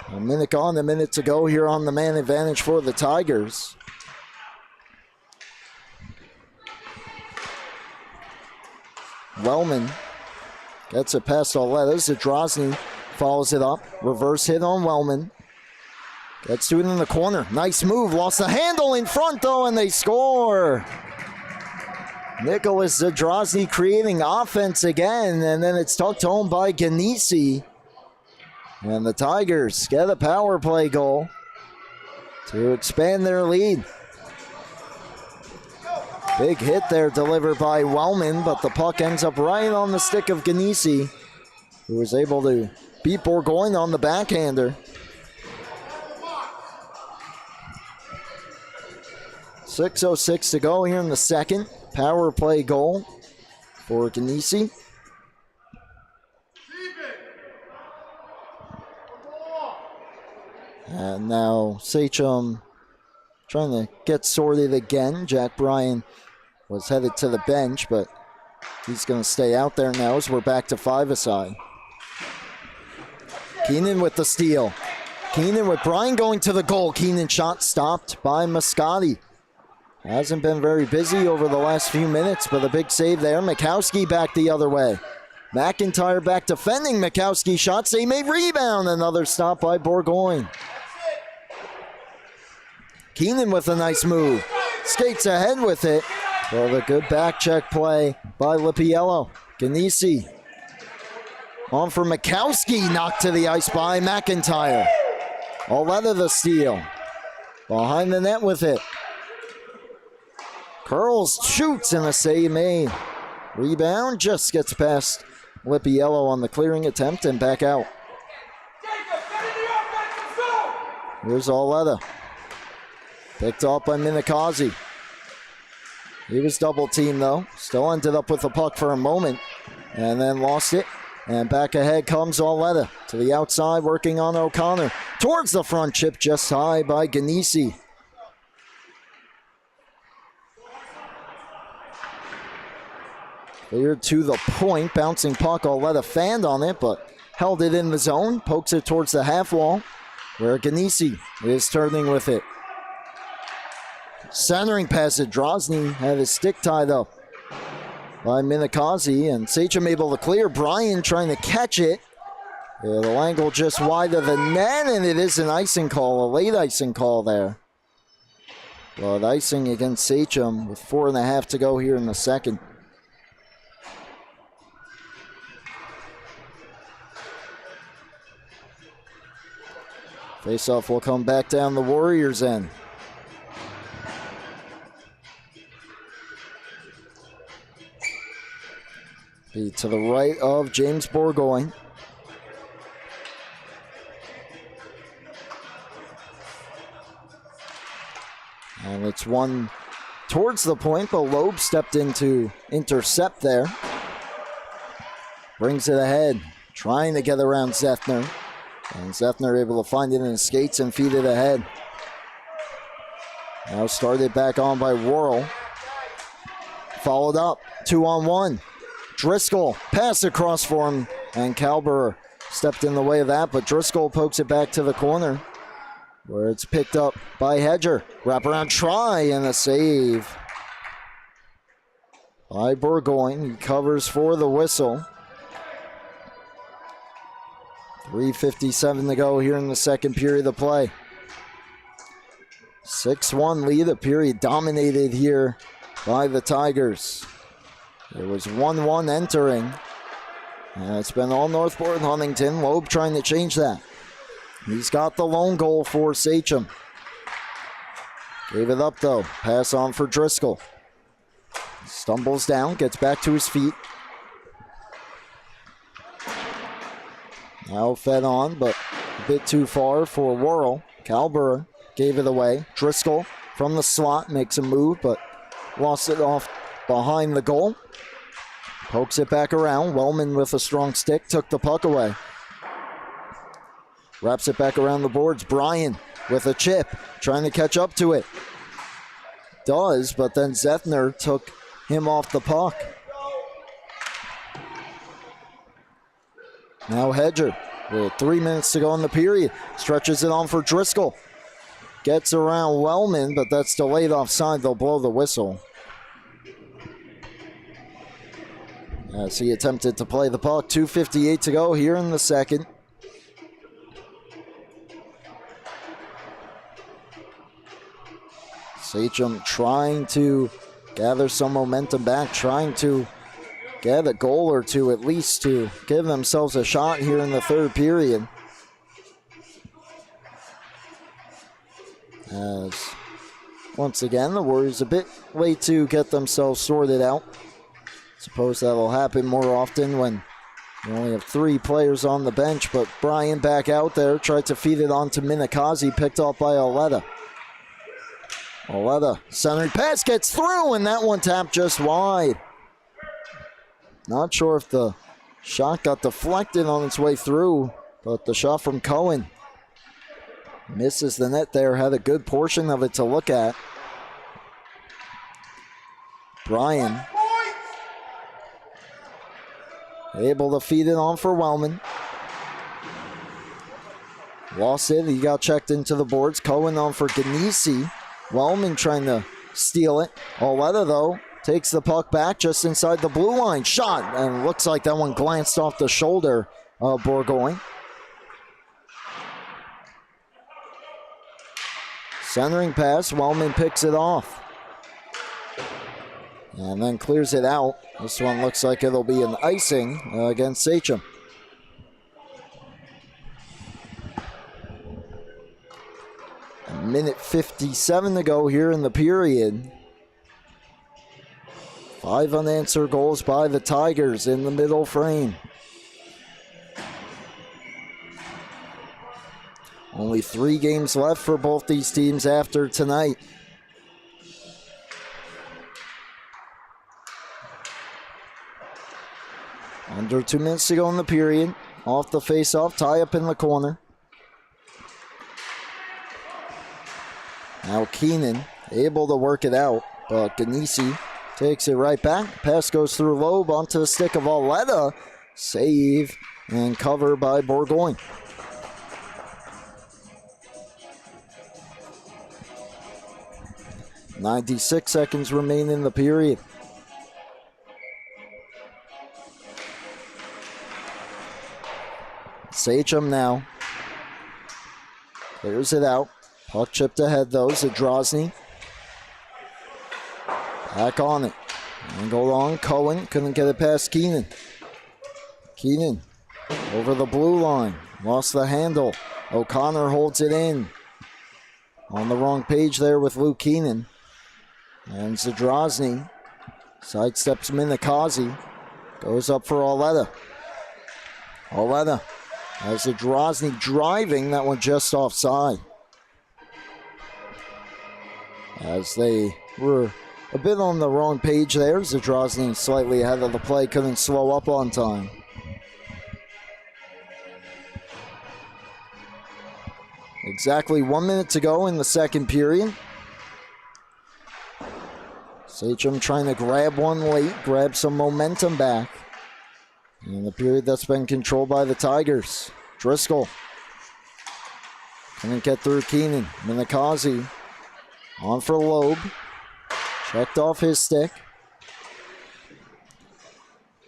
A minute gone, a minute to go here on the man advantage for the Tigers. Wellman gets it past Oletta. Zadrozny follows it up. Reverse hit on Wellman. Gets to it in the corner. Nice move. Lost the handle in front, though, and they score. Nicholas Zadrozny creating offense again, and then it's tucked home by Ganesi. And the Tigers get a power play goal to expand their lead. Big hit there delivered by Wellman, but the puck ends up right on the stick of Ganesi, who was able to beat Bourgogne on the backhander. 6:06 to go here in the second. Power play goal for Ganesi. And now Sachem trying to get sorted again. Jack Bryan was headed to the bench, but he's going to stay out there now as we're back to 5-a-side. Keenan with the steal. Keenan with Bryan going to the goal. Keenan shot stopped by Moscati. Hasn't been very busy over the last few minutes, but a big save there. Mikowski back the other way. McIntyre back defending. Mikowski shot save, made rebound. Another stop by Bourgogne. Keenan with a nice move. Skates ahead with it. Well, the good back check play by Lipiello. Ganesi on for Mikowski. Knocked to the ice by McIntyre. Oletta the steal. Behind the net with it. Curls, shoots, and a save made. Rebound just gets past Lipiello on the clearing attempt and back out. Here's Oletta. Picked off by Minikazi. He was double teamed though. Still ended up with the puck for a moment and then lost it. And back ahead comes Oletta to the outside, working on O'Connor. Towards the front, chip just high by Ganesi. Cleared to the point, bouncing puck. Oletta fanned on it, but held it in the zone. Pokes it towards the half wall, where Ganesi is turning with it. Centering pass at Drozny, had his stick tied up by Minikazi, and Sachem able to clear. Bryan trying to catch it. Yeah, the angle just wide of the net, and it is an icing call, a late icing call there. But icing against Sachem with 4.5 to go here in the second. Face-off will come back down the Warriors' end. Be to the right of James Bourgogne. And it's one towards the point, but Loeb stepped in to intercept there. Brings it ahead, trying to get around Zethner. And Zethner able to find it in his skates and feed it ahead. Now started back on by Worrell. Followed up, 2-on-1. Driscoll, pass across for him, and Kalber stepped in the way of that, but Driscoll pokes it back to the corner, where it's picked up by Hedger. Wraparound try, and a save by Bourgogne. He covers for the whistle. 3:57 to go here in the second period of play. 6-1 lead, a period dominated here by the Tigers. It was 1-1 entering. And it's been all Northport and Huntington. Loeb trying to change that. He's got the lone goal for Sachem. Gave it up though. Pass on for Driscoll. Stumbles down, gets back to his feet. Now fed on, but a bit too far for Worrell. Calbura gave it away. Driscoll from the slot makes a move, but lost it off behind the goal. Pokes it back around. Wellman with a strong stick took the puck away. Wraps it back around the boards. Bryan with a chip, trying to catch up to it. Does, but then Zethner took him off the puck. Now Hedger, with 3 minutes to go in the period, stretches it on for Driscoll. Gets around Wellman, but that's delayed offside. They'll blow the whistle. As he attempted to play the puck. 2:58 to go here in the second. Sachem trying to gather some momentum back, trying to get a goal or two at least to give themselves a shot here in the third period. As once again, the Warriors a bit late to get themselves sorted out. Suppose that'll happen more often when you only have 3 players on the bench, but Bryan back out there, tried to feed it on to Minikazi, picked off by Oleta. Oleta, centering pass gets through, and that one tapped just wide. Not sure if the shot got deflected on its way through, but the shot from Cohen misses the net there, had a good portion of it to look at. Bryan able to feed it on for Wellman. Lost it, he got checked into the boards. Cohen on for Ganesi. Wellman trying to steal it. Oleta, though, takes the puck back just inside the blue line. Shot, and looks like that one glanced off the shoulder of Bourgoin. Centering pass, Wellman picks it off. And then clears it out. This one looks like it'll be an icing against Sachem. A minute 57 to go here in the period. 5 unanswered goals by the Tigers in the middle frame. Only 3 games left for both these teams after tonight. Under 2 minutes to go in the period. Off the face-off, tie up in the corner. Now Keenan able to work it out, but Ganesi takes it right back. Pass goes through Loeb onto the stick of Oleta. Save and cover by Bourgoin. .96 seconds remain in the period. Sachem now clears it out. Puck chipped ahead though. Zadrozny back on it. Angle on Cohen. Couldn't get it past Keenan. Keenan over the blue line. Lost the handle. O'Connor holds it in. On the wrong page there with Luke Keenan. And Zadrozny sidesteps Minikazi. Goes up for Oleta. Oleta has Zadrozny driving. That one just offside. As they were a bit on the wrong page there. Zadrozny slightly ahead of the play. Couldn't slow up on time. Exactly 1 minute to go in the second period. Sachem trying to grab one late, grab some momentum back. In the period that's been controlled by the Tigers. Driscoll couldn't get through Keenan. Minikazi on for Loeb. Checked off his stick.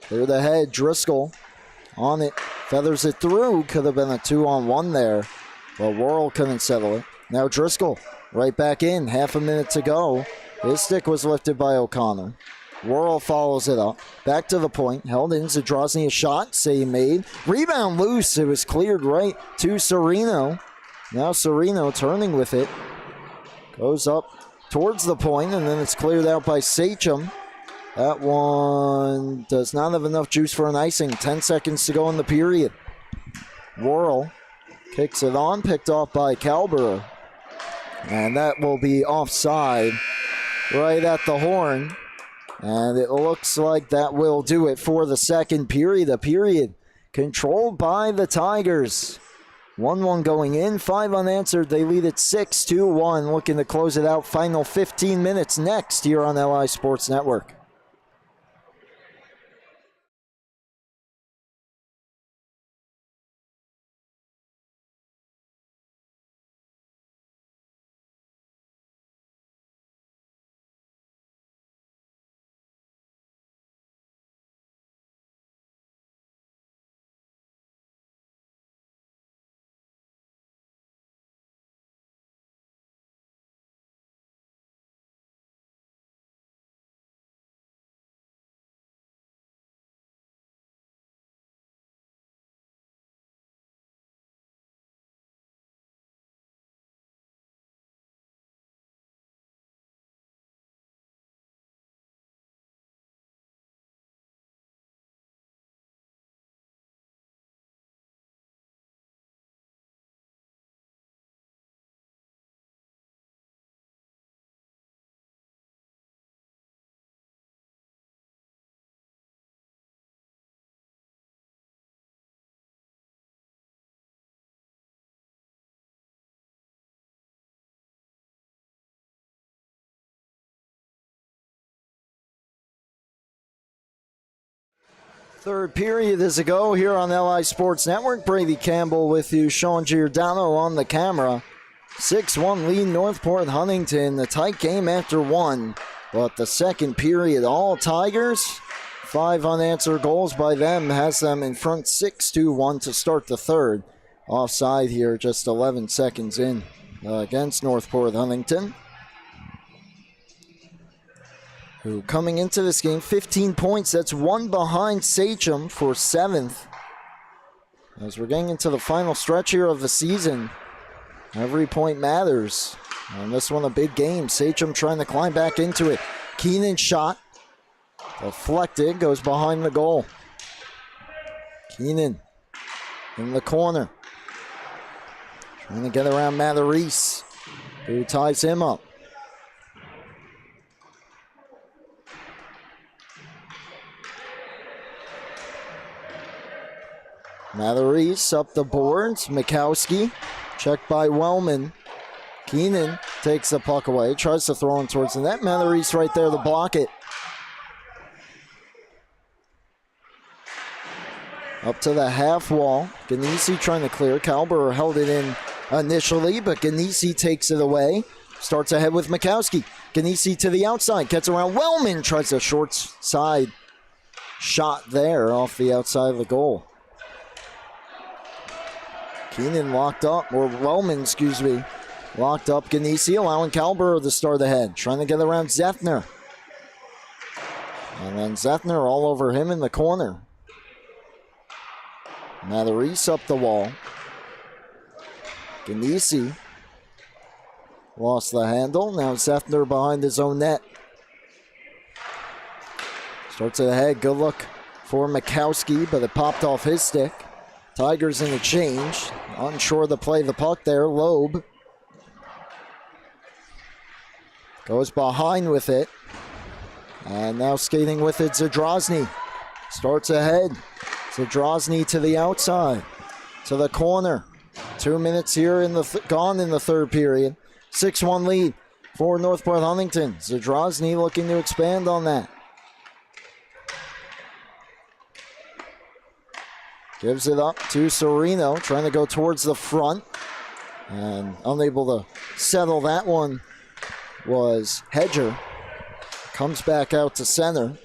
Cleared ahead. Driscoll on it. Feathers it through. Could have been a 2-on-1 there. But Worrell couldn't settle it. Now Driscoll right back in. Half a minute to go. His stick was lifted by O'Connor. Worrell follows it up. Back to the point. Held in. Zadrozny a shot. Save made. Rebound loose. It was cleared right to Serino. Now Serino turning with it. Goes up towards the point, and then it's cleared out by Sachem. That one does not have enough juice for an icing. 10 seconds to go in the period. Worrell kicks it on, picked off by Calborough. And that will be offside right at the horn. And it looks like that will do it for the second period. A period controlled by the Tigers. 1-1 going in, 5 unanswered. They lead it 6-1, looking to close it out. Final 15 minutes next here on LI Sports Network. Third period is a go here on LI Sports Network. Brady Campbell with you, Sean Giordano on the camera. 6-1 lead Northport Huntington. A tight game after one, but the second period, all Tigers. 5 unanswered goals by them has them in front 6-1 to start the third. Offside here, just 11 seconds in against Northport Huntington, who coming into this game, 15 points. That's one behind Sachem for 7th. As we're getting into the final stretch here of the season, every point matters. And this one a big game. Sachem trying to climb back into it. Keenan shot. Deflected, goes behind the goal. Keenan in the corner. Trying to get around Matherise, who ties him up. Matherise up the boards. Mikowski checked by Wellman. Keenan takes the puck away, tries to throw him towards the net. Matherise right there to block it. Up to the half wall. Ganesi trying to clear. Calborough held it in initially, but Ganesi takes it away. Starts ahead with Mikowski. Ganesi to the outside. Gets around. Wellman tries a short side shot there off the outside of the goal. Keenan locked up, or Wellman, excuse me, locked up Ganesi, allowing Calborough to start ahead. Trying to get around Zethner. And then Zethner all over him in the corner. Matherise up the wall. Ganesi lost the handle. Now Zethner behind his own net. Starts it ahead. Good look for Mikowski, but it popped off his stick. Tigers in the change. Unsure to play the puck there. Loeb goes behind with it. And now skating with it, Zadrozny. Starts ahead. Zadrozny to the outside. To the corner. 2 minutes here gone in the third period. 6-1 lead for Northport Huntington. Zadrozny looking to expand on that. Gives it up to Sereno, trying to go towards the front. And unable to settle that one was Hedger. Comes back out to center.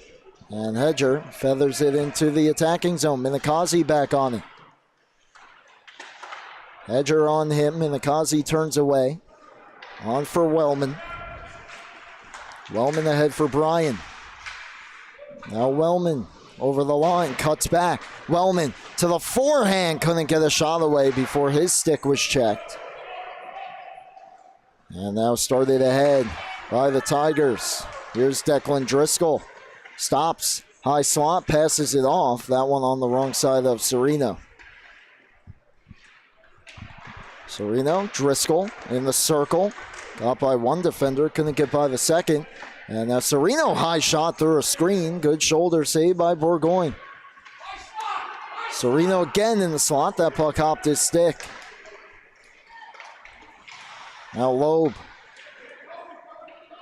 And Hedger feathers it into the attacking zone. Minakazi back on it. Hedger on him. Minakazi turns away. On for Wellman. Wellman ahead for Bryan. Now Wellman over the line, cuts back. Wellman to the forehand, couldn't get a shot away before his stick was checked. And now started ahead by the Tigers. Here's Declan Driscoll. Stops. High slot. Passes it off. That one on the wrong side of Sereno. Sereno, Driscoll in the circle. Got by one defender. Couldn't get by the second. And now Sereno, high shot through a screen. Good shoulder save by Bourgogne. Sereno again in the slot. That puck hopped his stick. Now Loeb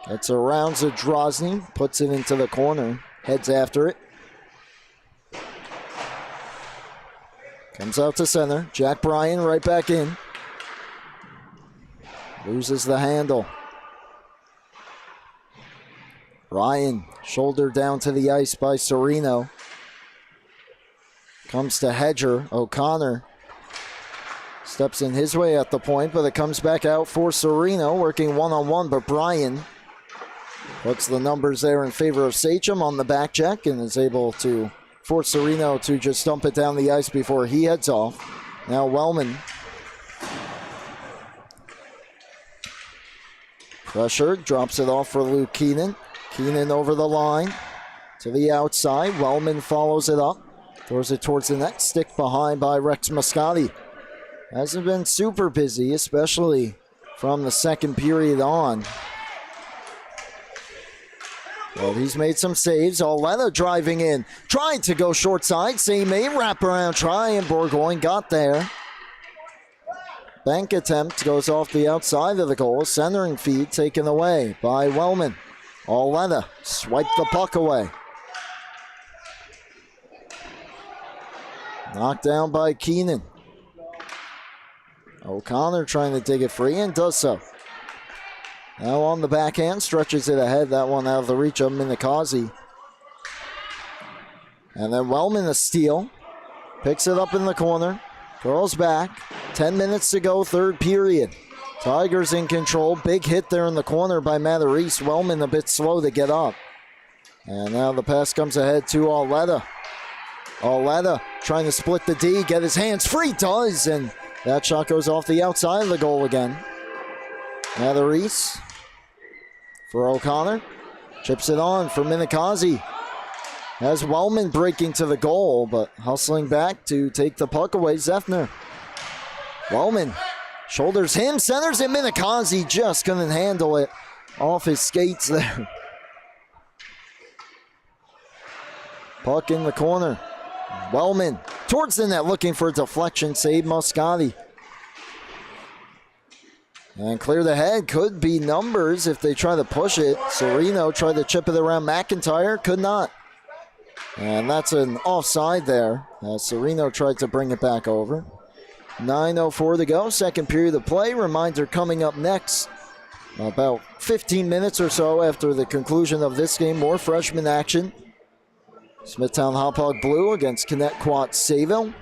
gets around Zadrozny, puts it into the corner, heads after it. Comes out to center. Jack Bryan right back in. Loses the handle. Bryan, shoulder down to the ice by Sereno. Comes to Hedger. O'Connor steps in his way at the point, but it comes back out for Sereno, working one-on-one, but Bryan puts the numbers there in favor of Sachem on the back check and is able to force Sereno to just dump it down the ice before he heads off. Now Wellman. Pressured, drops it off for Luke Keenan. Keenan over the line to the outside. Wellman follows it up. Throws it towards the net. Stick behind by Rex Moscati. Hasn't been super busy, especially from the second period on. Well, he's made some saves. Oleta driving in. Trying to go short side. Same wraparound try, and Bourgogne got there. Bank attempt goes off the outside of the goal. Centering feed taken away by Wellman. Oleta swiped the puck away. Knocked down by Keenan. O'Connor trying to dig it free and does so. Now on the backhand, stretches it ahead. That one out of the reach of Minikazi. And then Wellman a steal. Picks it up in the corner. Curls back. 10 minutes to go, third period. Tigers in control. Big hit there in the corner by Matarese. Wellman a bit slow to get up. And now the pass comes ahead to Oleta. Oleta trying to split the D, get his hands free, does, and that shot goes off the outside of the goal again. Matarese for O'Connor. Chips it on for Minikazi. Has Wellman breaking to the goal, but hustling back to take the puck away, Zeffner. Wellman shoulders him, centers it. Minikazi just couldn't handle it off his skates there. Puck in the corner. Wellman towards the net looking for a deflection. Save Moscati. And clear the head. Could be numbers if they try to push it. Sereno tried to chip it around McIntyre. Could not. And that's an offside there. Sereno tried to bring it back over. 9:04 to go. Second period of play. Reminder coming up next. About 15 minutes or so after the conclusion of this game. More freshman action. Smithtown Hauppauge Blue against Connetquot Sayville.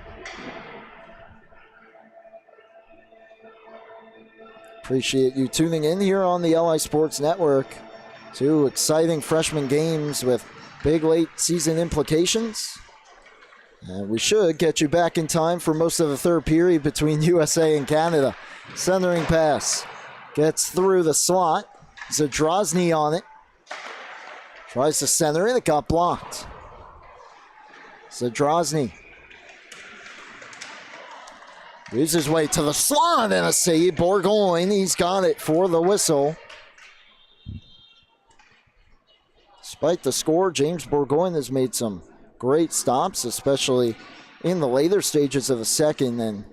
Appreciate you tuning in here on the LI Sports Network. Two exciting freshman games with big late season implications. And we should get you back in time for most of the third period between USA and Canada. Centering pass. Gets through the slot. Zadrozny on it. Tries to center it. It got blocked. Zadrozny weaves his way to the slot and a save. Bourgogne, he's got it for the whistle. Despite the score, James Bourgogne has made some great stops, especially in the later stages of the second and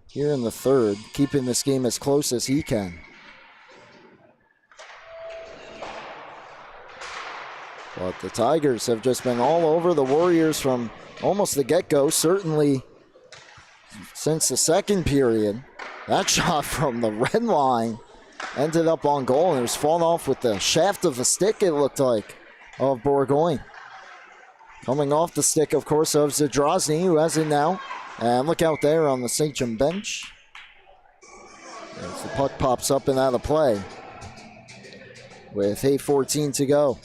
here in the third, keeping this game as close as he can. But the Tigers have just been all over the Warriors from almost the get-go, certainly since the second period. That shot from the red line ended up on goal, and it was fought off with the shaft of the stick, it looked like, of Bourgogne. Coming off the stick, of course, of Zadrozny, who has it now. And look out there on the Sachem bench. As the puck pops up and out of play with 8:14 to go.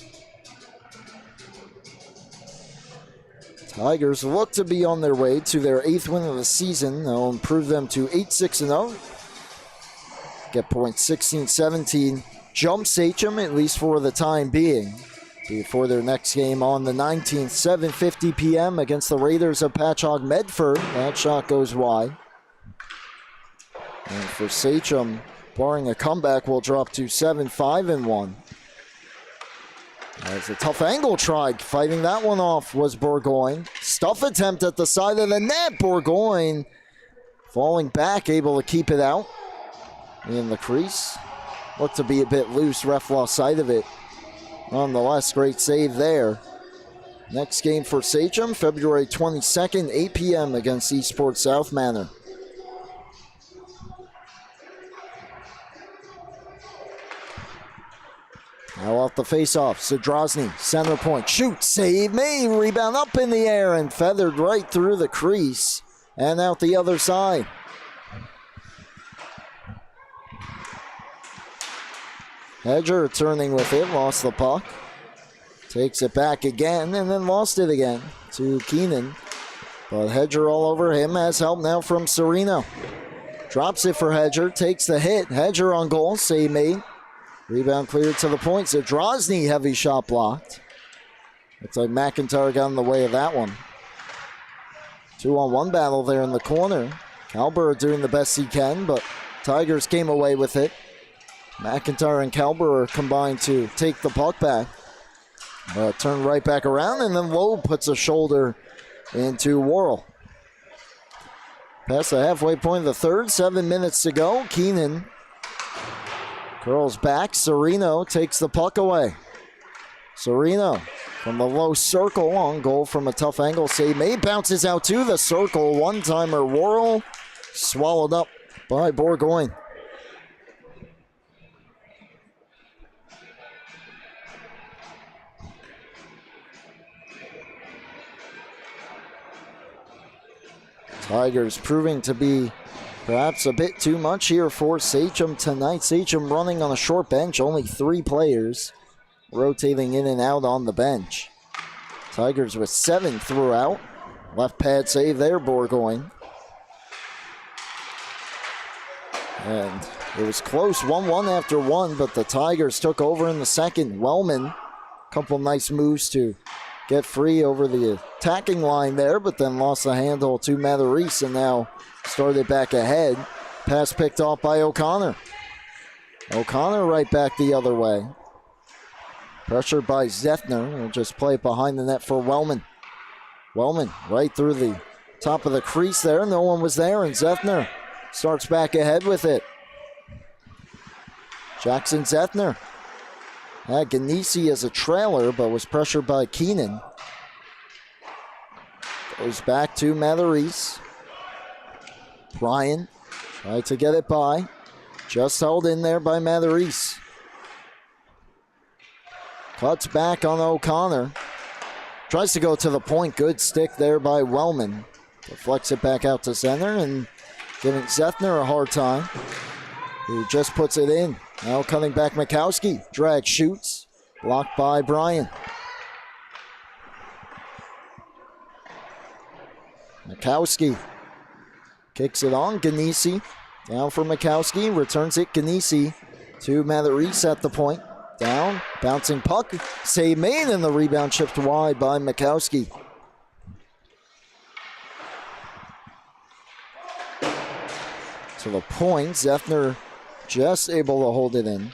Tigers look to be on their way to their 8th win of the season. They'll improve them to 8-6-0. Get points 16-17 jump Sachem, at least for the time being, before their next game on the 19th, 7:50 p.m. against the Raiders of Patchogue Medford. That shot goes wide. And for Sachem, barring a comeback, will drop to 7-5-1. As a tough angle tried, fighting that one off was Bourgogne. Stuff attempt at the side of the net. Bourgogne falling back, able to keep it out in the crease. Looked to be a bit loose. Ref lost sight of it. Nonetheless, great save there. Next game for Sachem, February 22nd, 8 p.m. against Eastport South Manor. Now off the face-off, Zadrozny, center point, shoot, save, made, rebound up in the air and feathered right through the crease and out the other side. Hedger turning with it, lost the puck. Takes it back again and then lost it again to Keenan. But Hedger all over him, has help now from Sereno. Drops it for Hedger, takes the hit. Hedger on goal, save made. Rebound cleared to the point. Zadrozny, heavy shot blocked. Looks like McIntyre got in the way of that one. 2-on-1 battle there in the corner. Calbert doing the best he can, but Tigers came away with it. McIntyre and Calbert combined to take the puck back. Turn right back around, and then Loeb puts a shoulder into Worrell. Past the halfway point of the third, 7 minutes to go. Keenan curls back. Sereno takes the puck away. Sereno from the low circle on goal from a tough angle. Save made. Bounces out to the circle. One-timer Worrell. Swallowed up by Bourgogne. Tigers proving to be perhaps a bit too much here for Sachem tonight. Sachem running on a short bench, only 3 players rotating in and out on the bench. Tigers with 7 throughout. Left pad save there, Bourgogne. And it was close, 1-1 after 1, but the Tigers took over in the second. Wellman, a couple nice moves to get free over the attacking line there, but then lost the handle to Matherise and now started back ahead. Pass picked off by O'Connor. O'Connor right back the other way. Pressure by Zethner. We'll just play it behind the net for Wellman. Wellman right through the top of the crease there. No one was there, and Zethner starts back ahead with it. Jackson Zethner had Ganesi as a trailer, but was pressured by Keenan. Goes back to Matherise. Bryan tried to get it by. Just held in there by Matherise. Cuts back on O'Connor. Tries to go to the point. Good stick there by Wellman. Deflects it back out to center and giving Zethner a hard time, who just puts it in. Now cutting back Mikowski. Drag shoots. Blocked by Bryan. Mikowski kicks it on. Ganesi down for Mikowski. Returns it. Ganesi to Matherise at the point. Down. Bouncing puck. Save made, and the rebound chipped wide by Mikowski. To the point. Zethner just able to hold it in.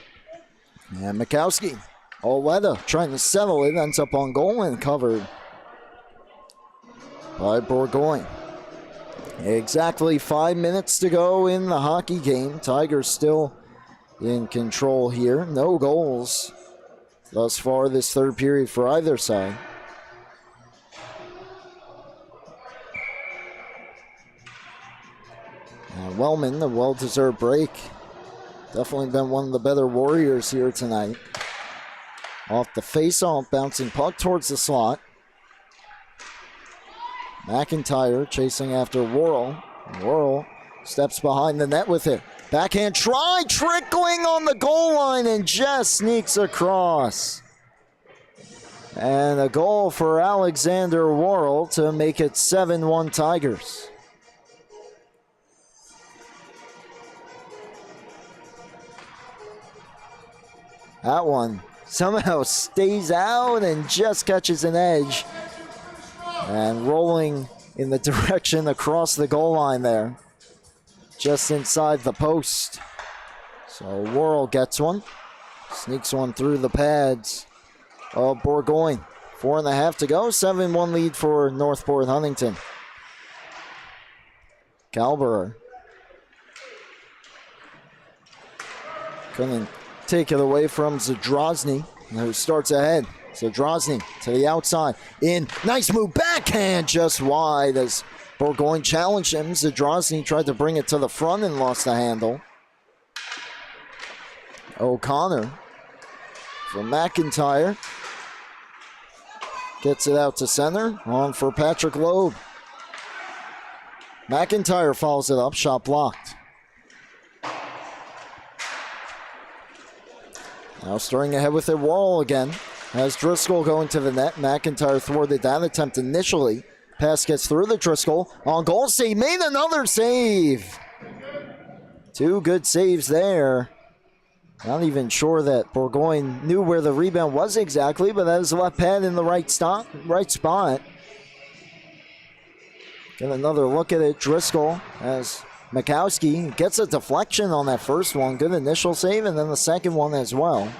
And Mikowski, Oleta trying to settle it, ends up on goal and covered by Bourgogne. Exactly 5 minutes to go in the hockey game. Tigers still in control here. No goals thus far this third period for either side. And Wellman, the well-deserved break. Definitely been one of the better Warriors here tonight. Off the face-off, bouncing puck towards the slot. McIntyre chasing after Worrell. Worrell steps behind the net with it. Backhand try, trickling on the goal line and just sneaks across. And a goal for Alexander Worrell to make it 7-1 Tigers. That one somehow stays out and just catches an edge. And rolling in the direction across the goal line there. Just inside the post. So Worrell gets one. Sneaks one through the pads of Burgoyne. 4.5 to go. 7-1 lead for Northport Huntington. Galberer. Couldn't take it away from Zadrozny, who starts ahead. Zadrozny to the outside. In. Nice move. Backhand just wide as Burgoyne challenged him. Zadrozny tried to bring it to the front and lost the handle. O'Connor from McIntyre. Gets it out to center. On for Patrick Loeb. McIntyre follows it up. Shot blocked. Now starting ahead with it, Worrell again. Has Driscoll going to the net. McIntyre thwarted that attempt initially. Pass gets through the Driscoll. On goal save. Made another save. 2 good saves there. Not even sure that Burgoyne knew where the rebound was exactly, but that was left pad in the right spot. Get another look at it. Driscoll as Mikowski gets a deflection on that first one. Good initial save, and then the second one as well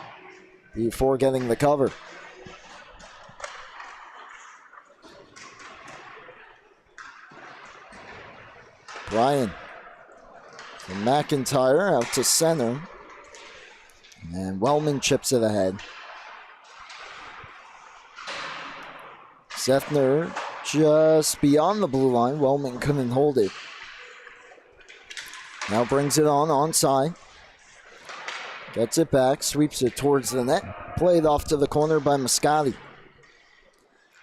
before getting the cover. Bryan from McIntyre out to center. And Wellman chips it ahead. Zethner just beyond the blue line. Wellman couldn't hold it. Now brings it on onside. Gets it back, sweeps it towards the net. Played off to the corner by Moscati.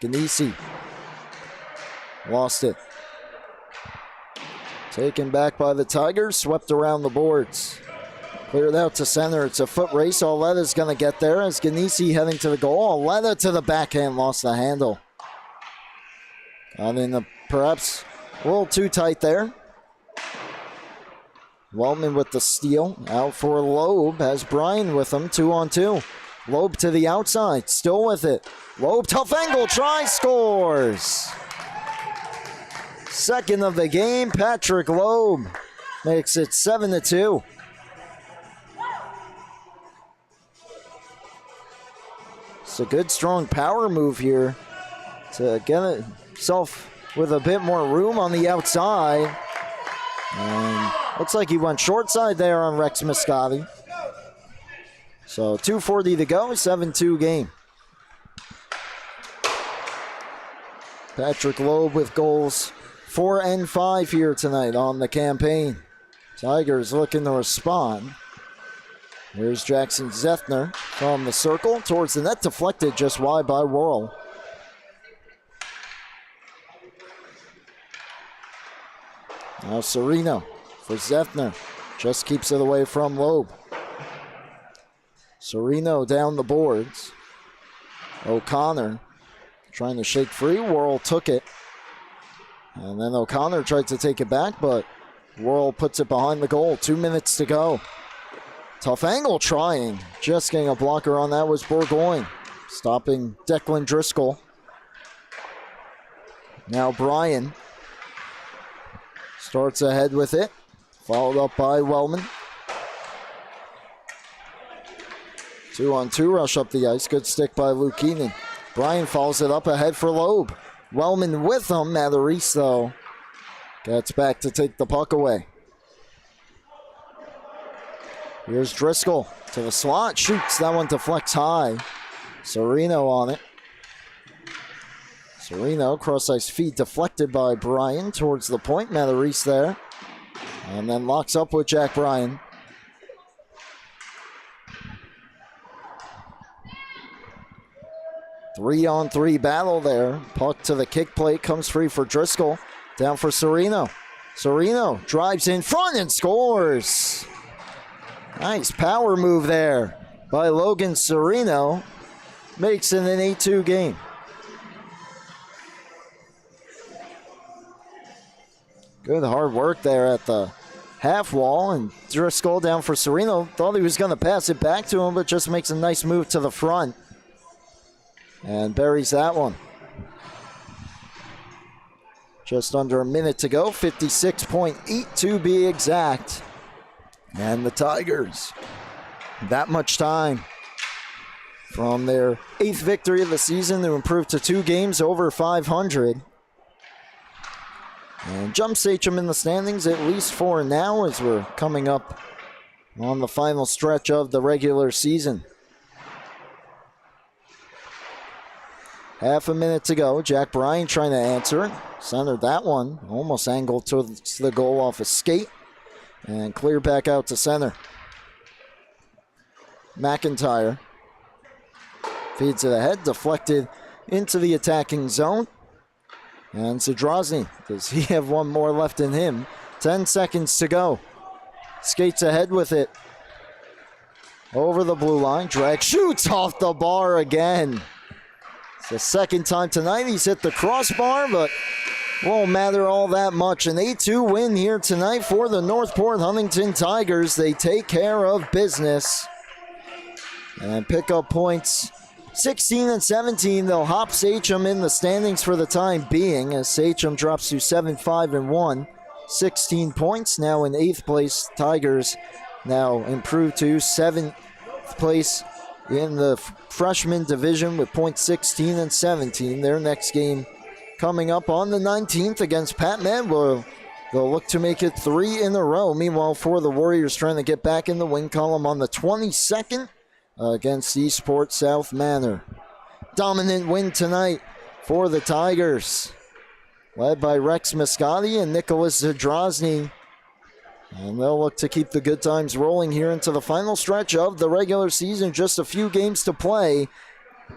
Ganesi lost it. Taken back by the Tigers, swept around the boards. Cleared out to center. It's a foot race. Oleta's going to get there as Ganesi heading to the goal. Oleta to the backhand, lost the handle. Got in perhaps a little too tight there. Wellman with the steal. Out for Loeb. Has Bryan with him. 2-on-2. Loeb to the outside. Still with it. Loeb, tough angle. Try, scores. Second of the game. Patrick Loeb makes it 7-2. It's a good, strong power move here to get himself with a bit more room on the outside. And looks like he went short side there on Rex Moscati. So 2:40 to go, 7-2 game. Patrick Loeb with goals 4 and 5 here tonight on the campaign. Tigers looking to respond. Here's Jackson Zethner from the circle towards the net, deflected just wide by Worrell. Now Serino for Zethner. Just keeps it away from Loeb. Serino down the boards. O'Connor trying to shake free. Worrell took it. And then O'Connor tried to take it back, but Worrell puts it behind the goal. 2 minutes to go. Tough angle trying. Just getting a blocker on that was Burgoyne. Stopping Declan Driscoll. Now Bryan starts ahead with it. Followed up by Wellman. 2-on-2 rush up the ice. Good stick by Luke Keenan. Bryan follows it up ahead for Loeb. Wellman with him. Matarese, though, gets back to take the puck away. Here's Driscoll to the slot. Shoots. That one deflects high. Serino on it. Serino, cross-ice feed deflected by Bryan towards the point. Matarese there. And then locks up with Jack Bryan. Three-on-three battle there. Puck to the kick plate. Comes free for Driscoll. Down for Serino. Serino drives in front and scores. Nice power move there by Logan Serino. Makes it an 8-2 game. Good hard work there at the half wall, and Driscoll down for Sereno. Thought he was going to pass it back to him, but just makes a nice move to the front and buries that one. Just under a minute to go, 56.8 to be exact. And the Tigers, that much time from their 8th victory of the season to improve to 2 games over 500. And jump Sachem in the standings at least 4 now as we're coming up on the final stretch of the regular season. Half a minute to go. Jack Bryan trying to answer it. Centered that one. Almost angled towards the goal off a skate. And clear back out to center. McIntyre feeds it ahead. Deflected into the attacking zone. And Zadrozny, does he have one more left in him? 10 seconds to go. Skates ahead with it. Over the blue line. Drag shoots off the bar again. It's the second time tonight he's hit the crossbar, but won't matter all that much. An 8-2 win here tonight for the Northport Huntington Tigers. They take care of business and pick up points. 16 and 17, they'll hop Sachem in the standings for the time being as Sachem drops to 7-5-1. 16 points, now in 8th place. Tigers now improved to 7th place in the freshman division with points 16 and 17. Their next game coming up on the 19th against Pat Madwell. They'll look to make it 3 in a row. Meanwhile, for the Warriors trying to get back in the win column on the 22nd against Eastport South Manor. Dominant win tonight for the Tigers, led by Rex Muscati and Nicholas Zadrozny. And they'll look to keep the good times rolling here into the final stretch of the regular season. Just a few games to play,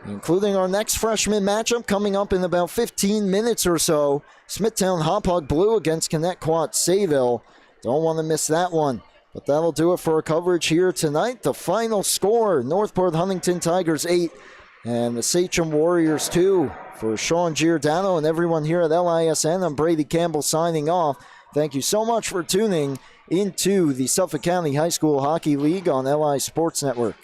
including our next freshman matchup coming up in about 15 minutes or so. Smithtown Hauppauge Blue against Connecticut Sayville. Don't want to miss that one. But that'll do it for our coverage here tonight. The final score, Northport Huntington Tigers 8 and the Sachem Warriors 2. For Sean Giordano and everyone here at LISN, I'm Brady Campbell signing off. Thank you so much for tuning into the Suffolk County High School Hockey League on LI Sports Network.